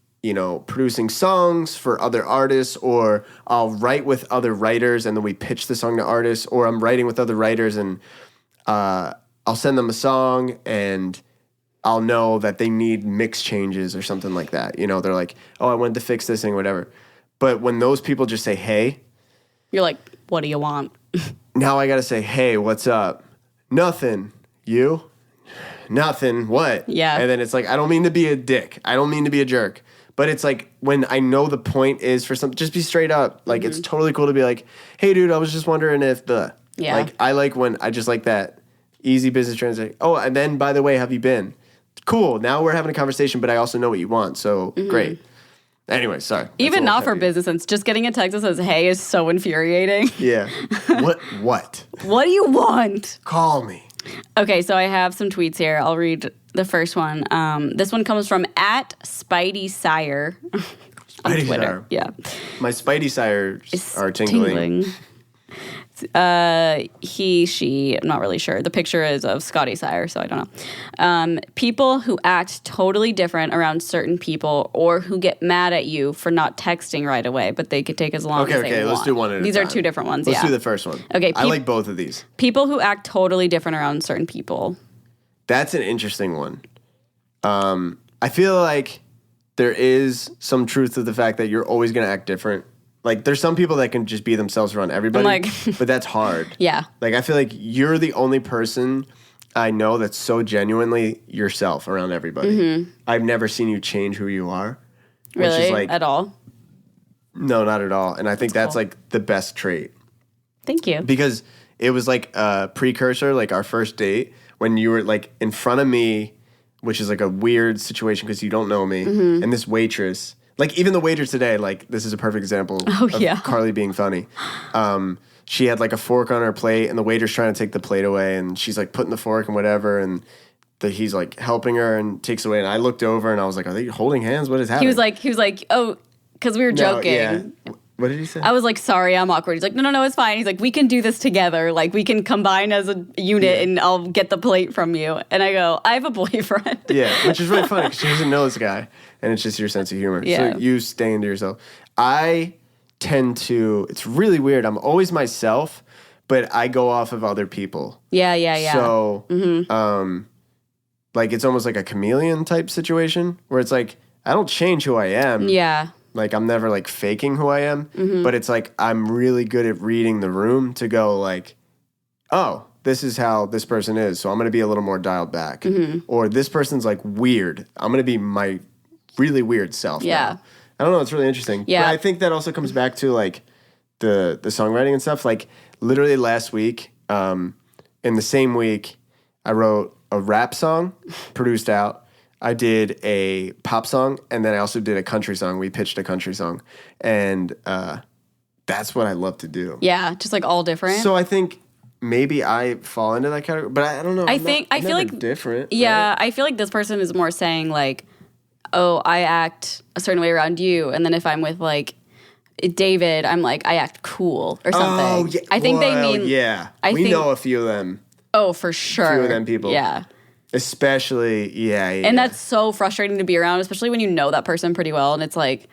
producing songs for other artists, or I'll write with other writers and then we pitch the song to artists, or I'm writing with other writers and I'll send them a song and I'll know that they need mix changes or something like that. They're like, oh, I wanted to fix this thing, whatever. But when those people just say, hey. You're like, what do you want? Now I got to say, hey, what's up? Nothing. You? Nothing. What? Yeah. And then it's like, I don't mean to be a dick. I don't mean to be a jerk. But it's like when I know the point is for something, just be straight up. Like, it's totally cool to be like, hey, dude, I was just wondering if the. Yeah. Like, I like when I just like that easy business transaction. Oh, and then, by the way, have you been? Cool. Now we're having a conversation, but I also know what you want. So great. Anyway, sorry. Even not for business sense. Just getting a text that says, hey, is so infuriating. Yeah. What? What do you want? Call me. Okay, so I have some tweets here. I'll read the first one. This one comes from @SpideySire on Spidey Twitter. Sire. Yeah. My Spidey Sires It's are tingling. He, she, I'm not really sure. The picture is of Scotty Sire, so I don't know. People who act totally different around certain people or who get mad at you for not texting right away, but they could take as long as they want. Okay, let's do one at a These time. are two different ones, Let's do the first one. Okay. I like both of these. People who act totally different around certain people. That's an interesting one. I feel like there is some truth to the fact that you're always going to act different. Like, there's some people that can just be themselves around everybody, but that's hard. Yeah. Like, I feel like you're the only person I know that's so genuinely yourself around everybody. I've never seen you change who you are. Really? Which is like, at all? No, not at all. And I think that's like the best trait. Thank you. Because it was like a precursor, like our first date, when you were like in front of me, which is like a weird situation because you don't know me, and this waitress. Like, even the waitress today, like, this is a perfect example of Carly being funny. She had, like, a fork on her plate, and the waiter's trying to take the plate away, and she's, like, putting the fork and whatever, and he's, like, helping her and takes away. And I looked over, and I was like, are they holding hands? What is happening? He was like, oh, because we were joking. Yeah. What did he say? I was like, sorry, I'm awkward. He's like, no, it's fine. He's like, we can do this together. Like, we can combine as a unit, and I'll get the plate from you. And I go, I have a boyfriend. Yeah, which is really funny because she doesn't know this guy, and it's just your sense of humor. Yeah. So you stay into yourself. I tend to, it's really weird. I'm always myself, but I go off of other people. Yeah. So, like, it's almost like a chameleon type situation where it's like, I don't change who I am. Yeah. Like, I'm never, like, faking who I am. But it's like, I'm really good at reading the room to go, like, oh, this is how this person is. So I'm going to be a little more dialed back. Or this person's, like, weird. I'm going to be my really weird self now. I don't know. It's really interesting. Yeah. But I think that also comes back to, like, the songwriting and stuff. Like, literally last week, in the same week, I wrote a rap song, produced out. I did a pop song, and then I also did a country song. We pitched a country song. And that's what I love to do. Yeah, just like all different. So I think maybe I fall into that category, but I don't know. I feel like different. Yeah, right? I feel like this person is more saying like, oh, I act a certain way around you, and then if I'm with like David, I'm like, I act cool or something. Oh, yeah. I think they mean. Yeah. I we think, know a few of them. Oh, for sure. A few of them people. Yeah. Especially, yeah. And that's so frustrating to be around, especially when you know that person pretty well, and it's like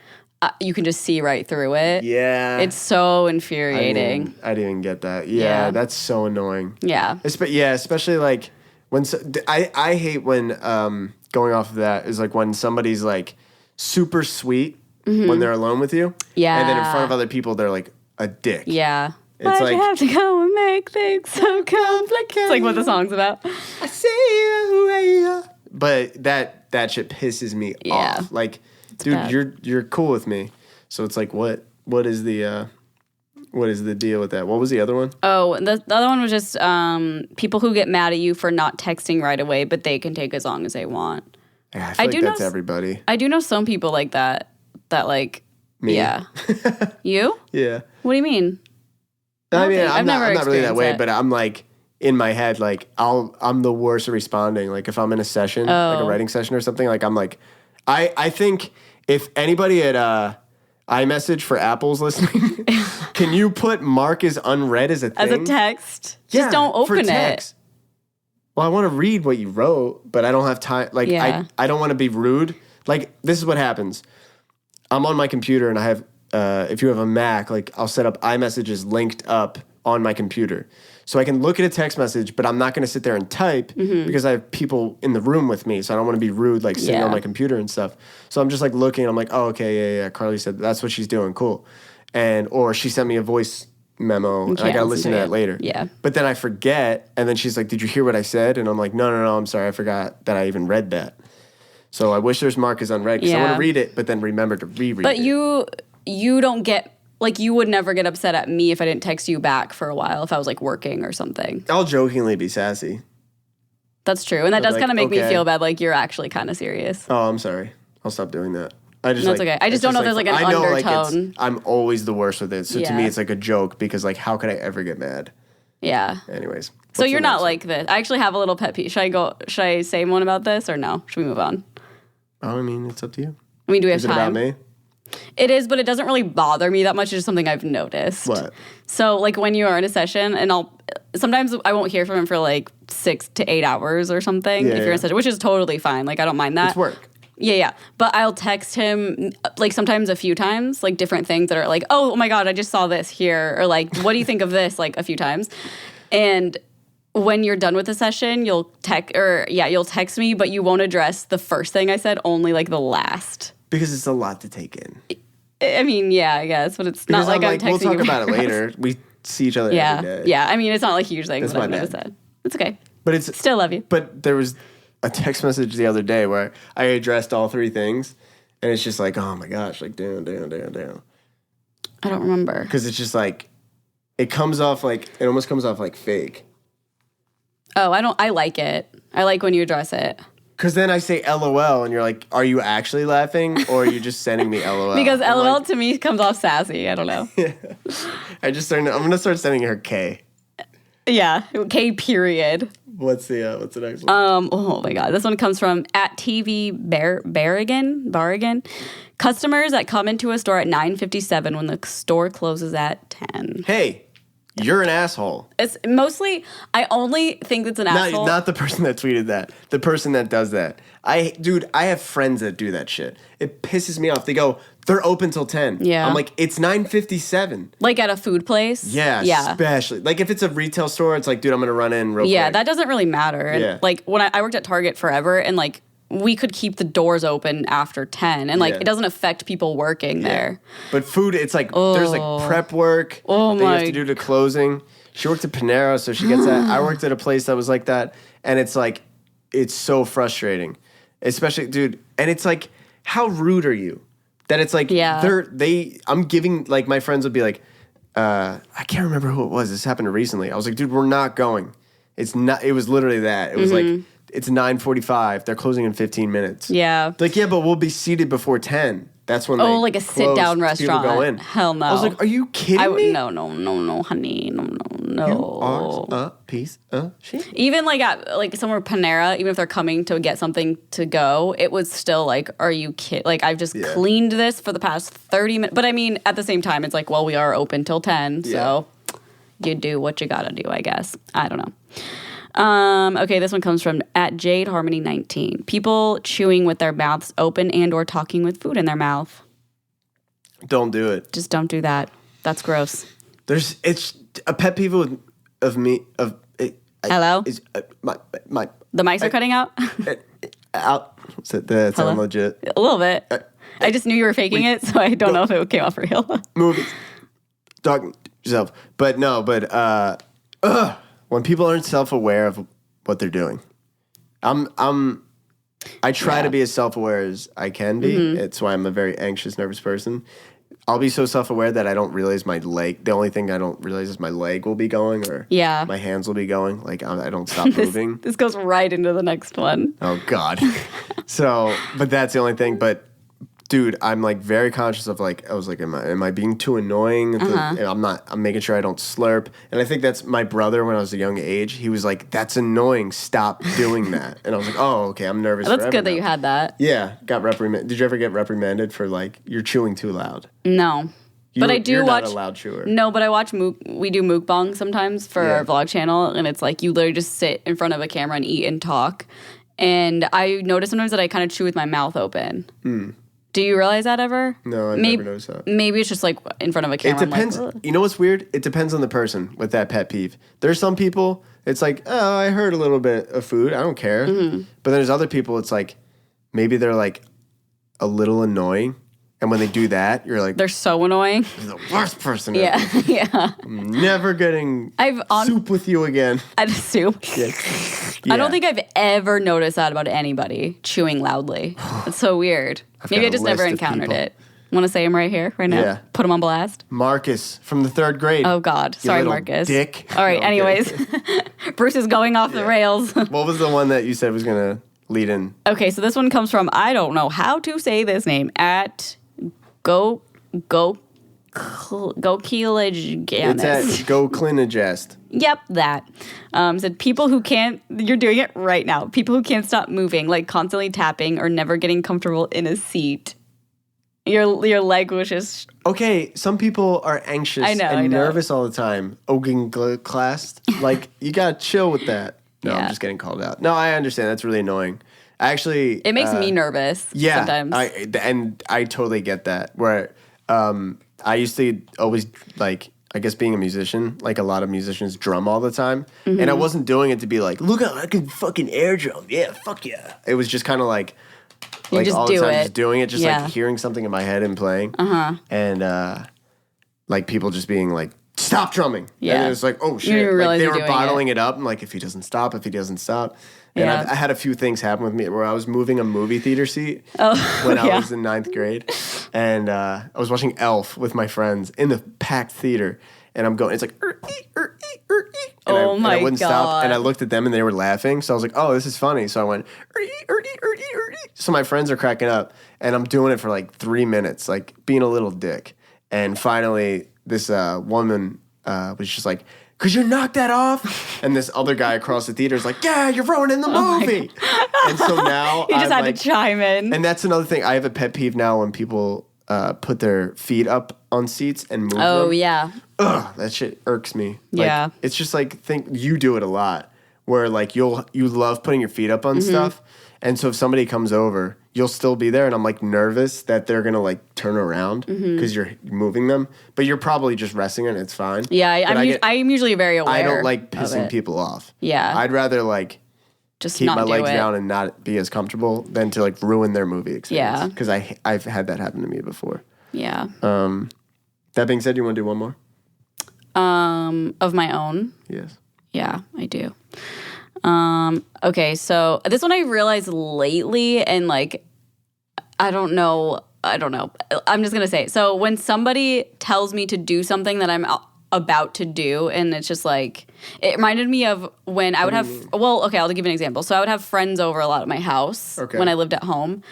you can just see right through it. Yeah. It's so infuriating. I didn't even get that. Yeah, that's so annoying. Yeah. Especially like when I hate when going off of that is like when somebody's like super sweet when they're alone with you. Yeah. And then in front of other people they're like a dick. Yeah. Why'd you have to go and make things so complicated? It's like what the song's about. I see you. But that shit pisses me off. Like, dude, bad. You're cool with me. So it's like, what is the deal with that? What was the other one? Oh, the other one was just people who get mad at you for not texting right away, but they can take as long as they want. Yeah, I feel like that's everybody. I do know some people like that. That like, me? Yeah. You? Yeah. What do you mean? I mean, I'm not really that way, but I'm like, in my head, like, I'm the worst at responding. Like, if I'm in a session, like a writing session or something, like, I'm like, I think if anybody at iMessage for Apple's listening, can you put mark as unread as a thing? As a text? Yeah, just don't open it. Well, I want to read what you wrote, but I don't have time. Like, I don't want to be rude. Like, this is what happens. I'm on my computer, and I have, if you have a Mac, like, I'll set up iMessages linked up on my computer. So I can look at a text message, but I'm not going to sit there and type because I have people in the room with me. So I don't want to be rude, like, sitting on my computer and stuff. So I'm just, like, looking. I'm like, oh, okay, yeah. Carly said that's what she's doing. Cool. Or she sent me a voice memo, and I got to listen to that later. Yeah. But then I forget, and then she's like, did you hear what I said? And I'm like, no, I'm sorry. I forgot that I even read that. So I wish there's mark as unread because I want to read it, but then remember to reread it. But you don't get... Like, you would never get upset at me if I didn't text you back for a while, if I was, like, working or something. I'll jokingly be sassy. That's true. And that does kind of make me feel bad, like, you're actually kind of serious. Oh, I'm sorry. I'll stop doing that. That's okay. I just don't know if there's, like, an undertone. I'm always the worst with it. So to me, it's, like, a joke because, like, how could I ever get mad? Yeah. Anyways. So you're not like this. I actually have a little pet peeve. Should I say one about this or no? Should we move on? Oh, I mean, it's up to you. I mean, do we have time? Is it about me? It is, but it doesn't really bother me that much. It's just something I've noticed. What? So, like, when you are in a session, and sometimes I won't hear from him for, like, 6 to 8 hours or something if you're in a session, which is totally fine. Like, I don't mind that. It's work. Yeah. But I'll text him, like, sometimes a few times, like, different things that are like, oh my God, I just saw this here. Or, like, what do you think of this? Like, a few times. And when you're done with the session, you'll text me, but you won't address the first thing I said, only, like, the last. Because it's a lot to take in. I mean, yeah, I guess, but it's not like I'm texting you. We'll talk about it later. We see each other every day. Yeah, I mean, it's not like huge things that I've never said. It's okay. But it's still love you. But there was a text message the other day where I addressed all 3 things, and it's just like, oh my gosh, like, damn. I don't remember. Because it's just like, it almost comes off like fake. Oh, I like it. I like when you address it. Because then I say LOL, and you're like, are you actually laughing, or are you just sending me LOL? Because LOL to me comes off sassy. I don't know. Yeah. I'm going to start sending her K. Yeah, K period. What's the next one? Oh my God. This one comes from @TV Barrigan. Customers that come into a store at 9:57 when the store closes at 10. Hey. You're an asshole. It's mostly, I only think it's an asshole. Not the person that tweeted that. The person that does that. I have friends that do that shit. It pisses me off. They go, they're open till 10. Yeah. I'm like, it's 9:57. Like at a food place? Yeah. Especially. Like if it's a retail store, it's like, dude, I'm going to run in real quick. Yeah, that doesn't really matter. And like when I worked at Target forever, and like, we could keep the doors open after 10, and like it doesn't affect people working there. But food, it's like there's like prep work that you have to do to closing. She worked at Panera, so she gets that. I worked at a place that was like that, and it's like, it's so frustrating. Especially, dude, and it's like, how rude are you? That it's like, I'm giving, like, my friends would be like, I can't remember who it was. This happened recently. I was like, dude, we're not going. It was literally that. It was like, it's 9:45. They're closing in 15 minutes. Yeah. Like, yeah, but we'll be seated before 10. That's when like a sit-down restaurant. People go in. Hell no. I was like, are you kidding me? No, honey. No. You are a piece of shit. Even like at like somewhere Panera, even if they're coming to get something to go, it was still like, are you kidding? Like, I've just cleaned this for the past 30 minutes. But I mean, at the same time, it's like, well, we are open till 10. So you do what you gotta do, I guess. I don't know. Okay, this one comes from @JadeHarmony19. People chewing with their mouths open and or talking with food in their mouth. Don't do it. Just don't do that. That's gross. It's a pet peeve of me. Hello? My the mics are cutting out? Out. That sound legit. A little bit. I just knew you were faking it, so I don't know if it came off real. Movies. Talking. yourself. But no, when people aren't self-aware of what they're doing, I try to be as self-aware as I can be. It's why I'm a very anxious, nervous person. I'll be so self-aware that I don't realize my leg. The only thing I don't realize is my leg will be going or my hands will be going. Like, I don't stop moving. This goes right into the next one. Oh, God. But that's the only thing. But, dude, I'm, like, very conscious of, like, I was like, am I being too annoying? I'm making sure I don't slurp. And I think that's my brother when I was a young age. He was like, that's annoying. Stop doing that. And I was like, oh, okay, I'm nervous. That's good that you had that. Yeah, got reprimanded. Did you ever get reprimanded for, like, you're chewing too loud? No. But I do you're watch. Not a loud chewer. No, but I watch we do mukbang sometimes for our vlog channel, and it's like you literally just sit in front of a camera and eat and talk. And I notice sometimes that I kind of chew with my mouth open. Do you realize that ever? No, I've never noticed that. Maybe it's just like in front of a camera. It depends. You know what's weird? It depends on the person with that pet peeve. There's some people, it's like, oh, I heard a little bit of food. I don't care. But there's other people, it's like, maybe they're like a little annoying. And when they do that, you're like, they're so annoying. You're the worst person Yeah, ever. yeah. I'm never getting soup with you again. Soup. Yeah. I don't think I've ever noticed that about anybody chewing loudly. It's so weird. Maybe I just never encountered it. Want to say him right here, right now? Yeah. Put him on blast. Marcus from the 3rd grade. Oh, God. Sorry, Marcus. Dick. All right, anyways. Bruce is going off the rails. What was the one that you said was going to lead in? Okay, so this one comes from, I don't know how to say this name, at Gokilage. It's at Goklinagest. Yep, that. Said people who can't, you're doing it right now, people who can't stop moving, like constantly tapping or never getting comfortable in a seat. Your leg was just... Okay, some people are anxious and nervous all the time. Classed. Like, you gotta chill with that. No, I'm just getting called out. No, I understand. That's really annoying. Actually... It makes me nervous sometimes. I totally get that. Where I used to always, like... I guess being a musician, like a lot of musicians drum all the time. And I wasn't doing it to be like, look, I can fucking air drum. Yeah, fuck yeah. It was just kind of like just all the time, it. just doing it, just like hearing something in my head and playing. And like people just being like, stop drumming. Yeah. And it's like, oh shit. Like they were bottling it up. And like, if he doesn't stop. And I had a few things happen with me where I was moving a movie theater seat when I was in 9th grade. And I was watching Elf with my friends in the packed theater. And I'm going, it's like, and I wouldn't stop. And I looked at them and they were laughing. So I was like, oh, this is funny. So I went, so my friends are cracking up. And I'm doing it for like 3 minutes, like being a little dick. And finally, this woman was just like, could you knock that off? And this other guy across the theater is like, yeah, you're ruining the movie. And so now you just had to chime in. And that's another thing. I have a pet peeve now when people put their feet up on seats and move them. Oh, yeah. Ugh, that shit irks me. Yeah. It's just like, you do it a lot where like you love putting your feet up on stuff. And so if somebody comes over, you'll still be there. And I'm like nervous that they're going to like turn around because you're moving them. But you're probably just resting and it's fine. Yeah, I'm usually very aware. I don't like pissing people off. Yeah. I'd rather like just keep not my do legs it. down and not be as comfortable than to like ruin their movie experience. Yeah. Because I've had that happen to me before. Yeah. That being said, you want to do one more? Of my own? Yes. Yeah, I do. Okay, so this one I realized lately, and like, I don't know. I'm just going to say it. So when somebody tells me to do something that I'm about to do, and it's just like, it reminded me of when I would have, I'll give you an example. So I would have friends over a lot at my house when I lived at home.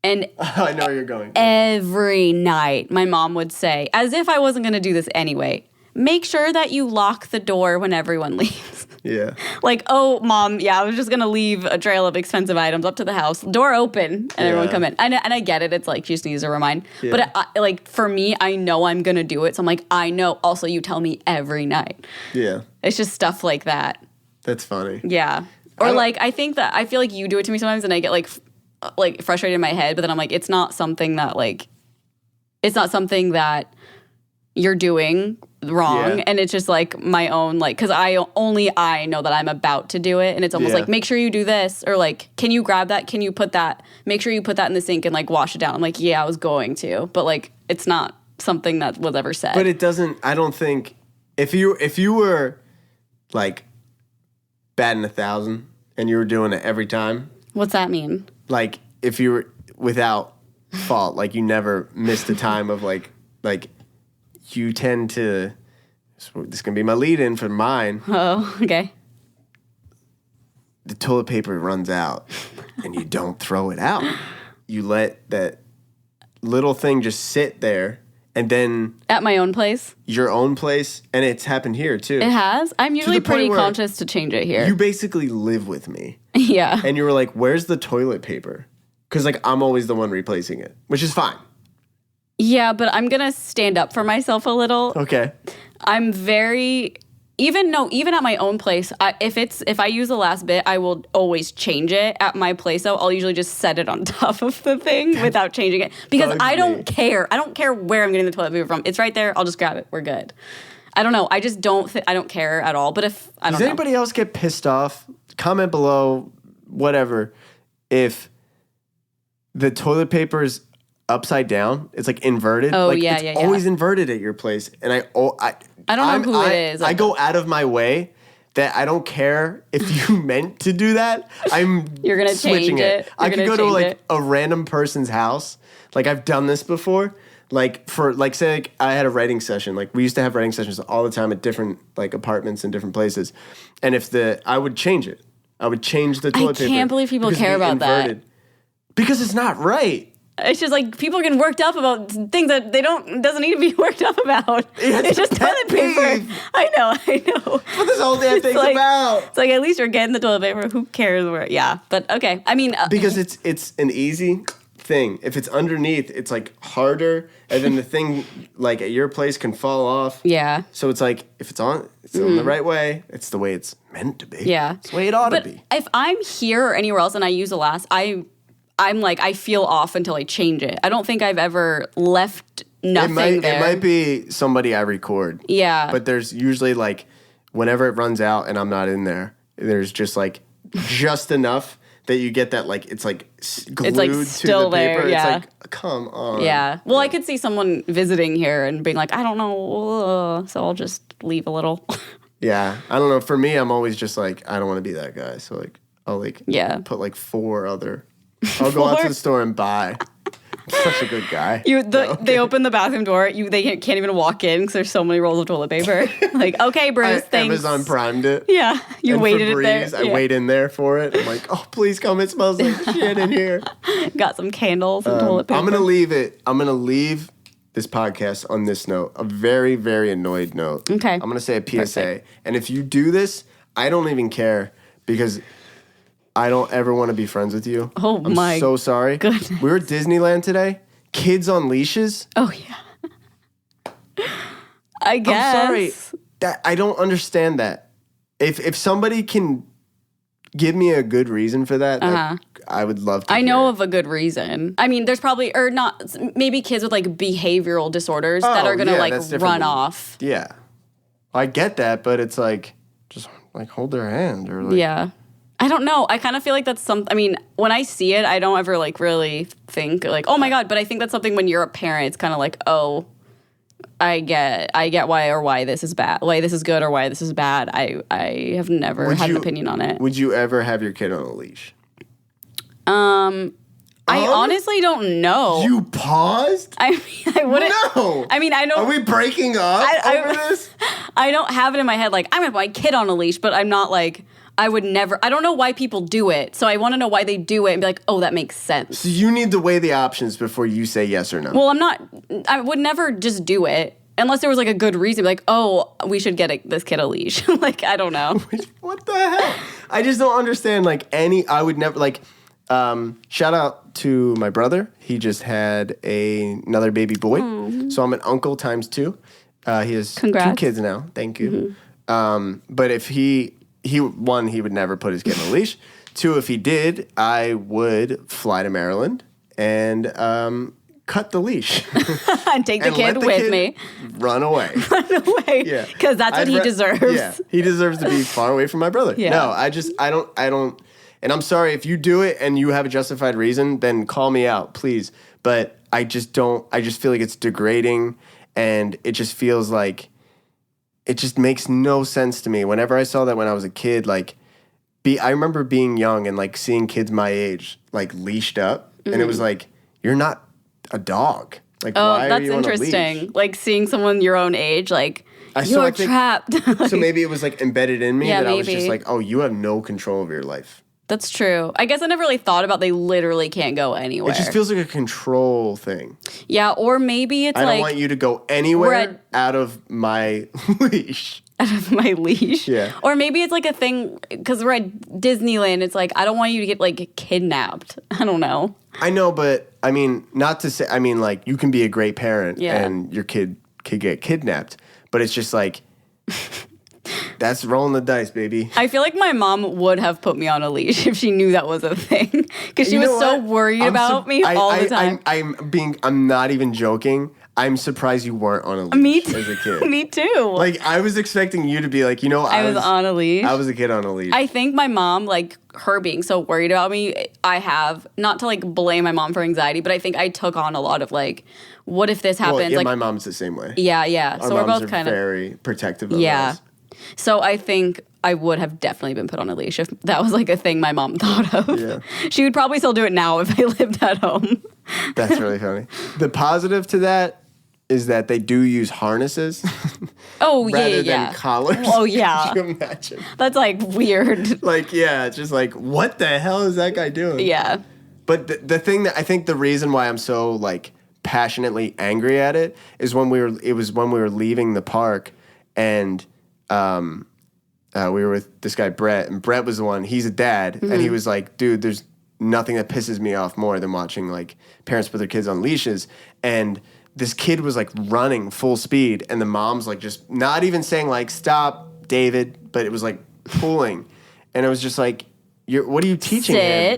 And I know where you're going. Every night, my mom would say, as if I wasn't going to do this anyway, make sure that you lock the door when everyone leaves. Yeah. Like, oh, Mom, I was just going to leave a trail of expensive items up to the house. Door open, and everyone come in. And I get it. It's like, she just needs a reminder. Yeah. But, like, for me, I know I'm going to do it. So I'm like, I know. Also, you tell me every night. Yeah. It's just stuff like that. That's funny. Yeah. Or, like, I feel like you do it to me sometimes, and I get, like frustrated in my head. But then I'm like, it's not something that, you're doing wrong, and it's just like my own, like, because I know that I'm about to do it, and it's almost like, make sure you do this, or like, can you grab that, can you put that, make sure you put that in the sink and like wash it down. I'm like, yeah, I was going to, but like, it's not something that was ever said. But it doesn't, I don't think if you were like batting 1,000 and you were doing it every time, What's that mean? like if you were without fault, like you never missed a time of like you tend to. This is gonna be my lead-in for mine. Oh, okay. The toilet paper runs out, and you don't throw it out. You let that little thing just sit there, and then At my own place? your own place, and it's happened here too. It has? I'm usually the point pretty where conscious to change it here. You basically live with me, yeah. and you were like, "Where's the toilet paper?" Because like I'm always the one replacing it, which is fine. Yeah, but I'm going to stand up for myself a little. Okay. I'm very... Even at my own place, if I use the last bit, I will always change it. At my place, though, I'll usually just set it on top of the thing without changing it because I don't care. I don't care where I'm getting the toilet paper from. It's right there. I'll just grab it. We're good. I don't know. I just don't. I don't care at all. But if I don't Does know. anybody else get pissed off? Comment below, whatever. If the toilet paper is upside down, it's like inverted. Oh, like, yeah, it's yeah, always inverted at your place, and I don't know who it is. I go out of my way that I don't care if you meant to do that. You're gonna switching change it. I You're could go gonna to change like it. a random person's house. Like I've done this before. Like for like say like I had a writing session. Like we used to have writing sessions all the time at different like apartments and different places. And I would change it. I would change the toilet paper. I can't believe people because care it'd be about that. inverted. Because it's not right. It's just like people are getting worked up about things that doesn't need to be worked up about. It's just toilet paper. I know. What this whole damn thing's about. It's like at least you're getting the toilet paper. Who cares where? Yeah, but okay. I mean, because it's an easy thing. If it's underneath, it's like harder, and then the thing like at your place can fall off. Yeah. So it's like if it's on the right way, it's the way it's meant to be. Yeah. It's the way it ought to be. If I'm here or anywhere else and I use a last, I'm like, I feel off until I change it. I don't think I've ever left nothing there. It might be somebody I record. Yeah. But there's usually like, whenever it runs out and I'm not in there, there's just like, just enough that you get that like, it's like glued to still the paper. there, yeah. It's like, come on. Yeah. Well, I could see someone visiting here and being like, I don't know, so I'll just leave a little. Yeah. I don't know. For me, I'm always just like, I don't want to be that guy. So like, I'll like put like 4 other... I'll go out to the store and buy. I'm such a good guy. They open the bathroom door. They can't even walk in because there's so many rolls of toilet paper. Like, okay, Bruce, thanks. Amazon primed it. Yeah, you and waited Febreze, it there. I wait in there for it. I'm like, oh, please come. It smells like shit in here. Got some candles and toilet paper. I'm gonna leave this podcast on this note, a very, very annoyed note. Okay. I'm gonna say a PSA, Perfect. and if you do this, I don't even care because I don't ever want to be friends with you. Oh, I'm so sorry. goodness. We were at Disneyland today. Kids on leashes. Oh, yeah. I guess. I'm sorry. I don't understand that. If somebody can give me a good reason for that, I would love to. I know of a good reason. I mean, there's probably, or not, maybe kids with like behavioral disorders that are going to run off. Yeah. I get that, but it's like, just like hold their hand or like. Yeah. I don't know. I kind of feel like that's something. I mean, when I see it, I don't ever like really think like, oh my God. But I think that's something when you're a parent, it's kind of like, oh, I get why this is bad, why this is good or why this is bad. I have never had an opinion on it. Would you ever have your kid on a leash? I honestly don't know. You paused? I mean, I wouldn't. No. I mean, I don't. Are we breaking up over this? I don't have it in my head like I'm gonna put my kid on a leash, but I'm not like. I would never. I don't know why people do it, so I want to know why they do it and be like, oh, that makes sense. So you need to weigh the options before you say yes or no. Well, I would never just do it unless there was like a good reason, like, oh, we should get this kid a leash. Like, I don't know. What the hell? I just don't understand. Like I would never like. Shout out to my brother. He just had another baby boy, so I'm an uncle times 2. He has Congrats. 2 kids now. Thank you. But if he would never put his kid on a leash. 2, if he did, I would fly to Maryland and cut the leash. And take the kid with me. Run away. Run away. Yeah. Because that's what he deserves. Yeah. He deserves to be far away from my brother. Yeah. No, I don't. And I'm sorry, if you do it and you have a justified reason, then call me out, please. But I just feel like it's degrading and it just feels like it just makes no sense to me. Whenever I saw that when I was a kid, like, I remember being young and like seeing kids my age like leashed up, and it was like, you're not a dog. Like, why are you on a leash? That's interesting. Like seeing someone your own age, like you're trapped. So maybe it was like embedded in me that I was just maybe. like, oh, you have no control over your life. That's true. I guess I never really thought about they literally can't go anywhere. It just feels like a control thing. Yeah, or maybe it's I like... don't want you to go anywhere out of my leash. Out of my leash? Yeah. Or maybe it's like a thing, because we're at Disneyland, it's like, I don't want you to get like kidnapped. I don't know. I know, but I mean, not to say, I mean, like, you can be a great parent and your kid could get kidnapped, but it's just like... That's rolling the dice, baby. I feel like my mom would have put me on a leash if she knew that was a thing. Because she was so worried about me all the time. I'm not even joking. I'm surprised you weren't on a leash as a kid. Me too. Like, I was expecting you to be like, I was on a leash. I was a kid on a leash. I think my mom, like, her being so worried about me, I have, not to, like, blame my mom for anxiety, but I think I took on a lot of, like, what if this happens? Well, yeah, like, my mom's the same way. Yeah. Our So we're moms both are kind of very protective of us. So I think I would have definitely been put on a leash if that was like a thing my mom thought of. Yeah. She would probably still do it now if I lived at home. That's really funny. The positive to that is that they do use harnesses. Oh, rather than collars. Oh, yeah. Can you imagine? That's like weird. Like, yeah, just like, what the hell is that guy doing? Yeah. But the thing that I think the reason why I'm so like passionately angry at it is when we were leaving the park and we were with this guy Brett, and Brett was the one, he's a dad, and he was like, dude, there's nothing that pisses me off more than watching like parents put their kids on leashes. And this kid was like running full speed, and the mom's like just not even saying like, stop, David, but it was like pulling. And it was just like, what are you teaching him?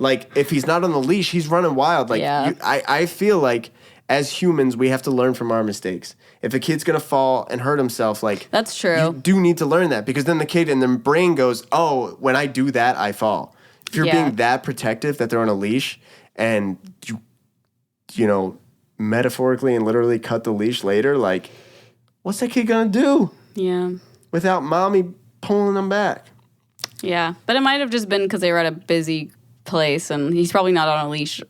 Like, if he's not on the leash, he's running wild. Like, I feel like as humans, we have to learn from our mistakes. If a kid's going to fall and hurt himself, like... That's true. You do need to learn that, because then the kid and their brain goes, oh, when I do that, I fall. If you're being that protective that they're on a leash and you know, metaphorically and literally cut the leash later, like, what's that kid going to do? Yeah. Without mommy pulling them back. Yeah. But it might have just been because they were at a busy place and he's probably not on a leash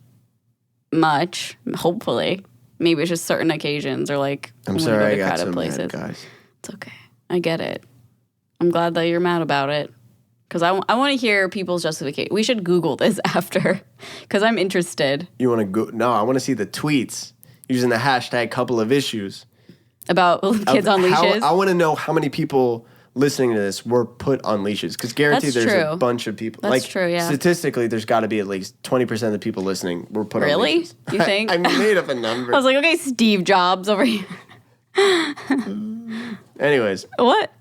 much, hopefully. Maybe it's just certain occasions or like I'm sorry I got so mad, guys. It's okay. I get it. I'm glad that you're mad about it. Because I want to hear people's justification. We should Google this after. Because I'm interested. You want to go? No, I want to see the tweets using the hashtag couple of issues. About kids on leashes? I want to know how many people listening to this were put on leashes. Because guaranteed there's a bunch of people. That's true, yeah. Statistically, there's got to be at least 20% of the people listening were put on leashes. Really? You think? I made up a number. I was like, okay, Steve Jobs over here. Anyways. What?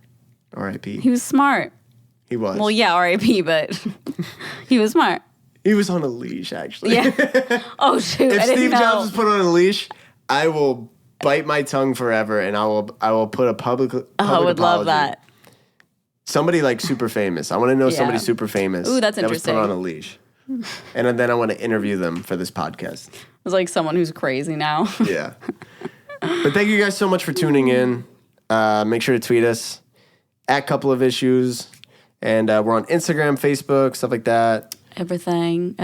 R.I.P. He was smart. He was. Well, yeah, R.I.P., but he was smart. He was on a leash, actually. Yeah. Oh, shoot. If Steve Jobs was put on a leash, I will bite my tongue forever, and I will put a public I would apology. Love that. Somebody like super famous. I want to know somebody super famous. Ooh, that's interesting. That was put on a leash. And then I want to interview them for this podcast. It was like someone who's crazy now. Yeah. But thank you guys so much for tuning in. Make sure to tweet us at Couple of Issues. And we're on Instagram, Facebook, stuff like that. Everything.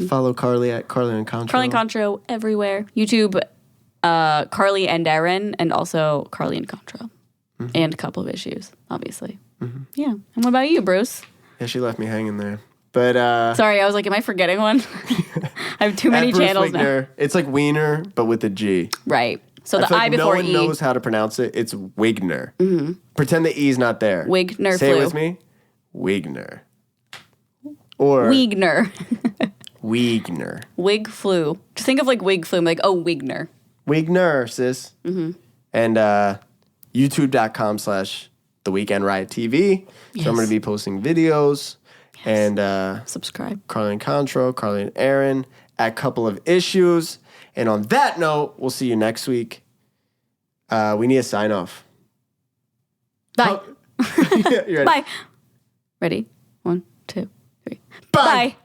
Follow Carly at Carly and Contro. Carly and Contro everywhere. YouTube, Carly and Aaron, and also Carly and Contro. Mm-hmm. And Couple of Issues, obviously. Mm-hmm. Yeah. And what about you, Bruce? Yeah, she left me hanging there. But sorry, I was like, am I forgetting one? I have too many channels Wigner, now. It's like Wiener, but with a G. Right. So the I before E. No one knows how to pronounce it. It's Wigner. Mm-hmm. Pretend the E's not there. Wigner. Say it with me. Wigner. Or Wigner. Wigner. Wig flu. Just think of like wig flu. I'm like, oh, Wigner. Wigner, sis. Mm-hmm. And youtube.com/TheWeekendRiotTV. So I'm going to be posting videos. Yes. And subscribe. Carly and Contro, Carly and Aaron at Couple of Issues. And on that note, we'll see you next week. We need a sign off. Bye. You ready? Bye. Ready? 1, 2, 3. Bye. Bye.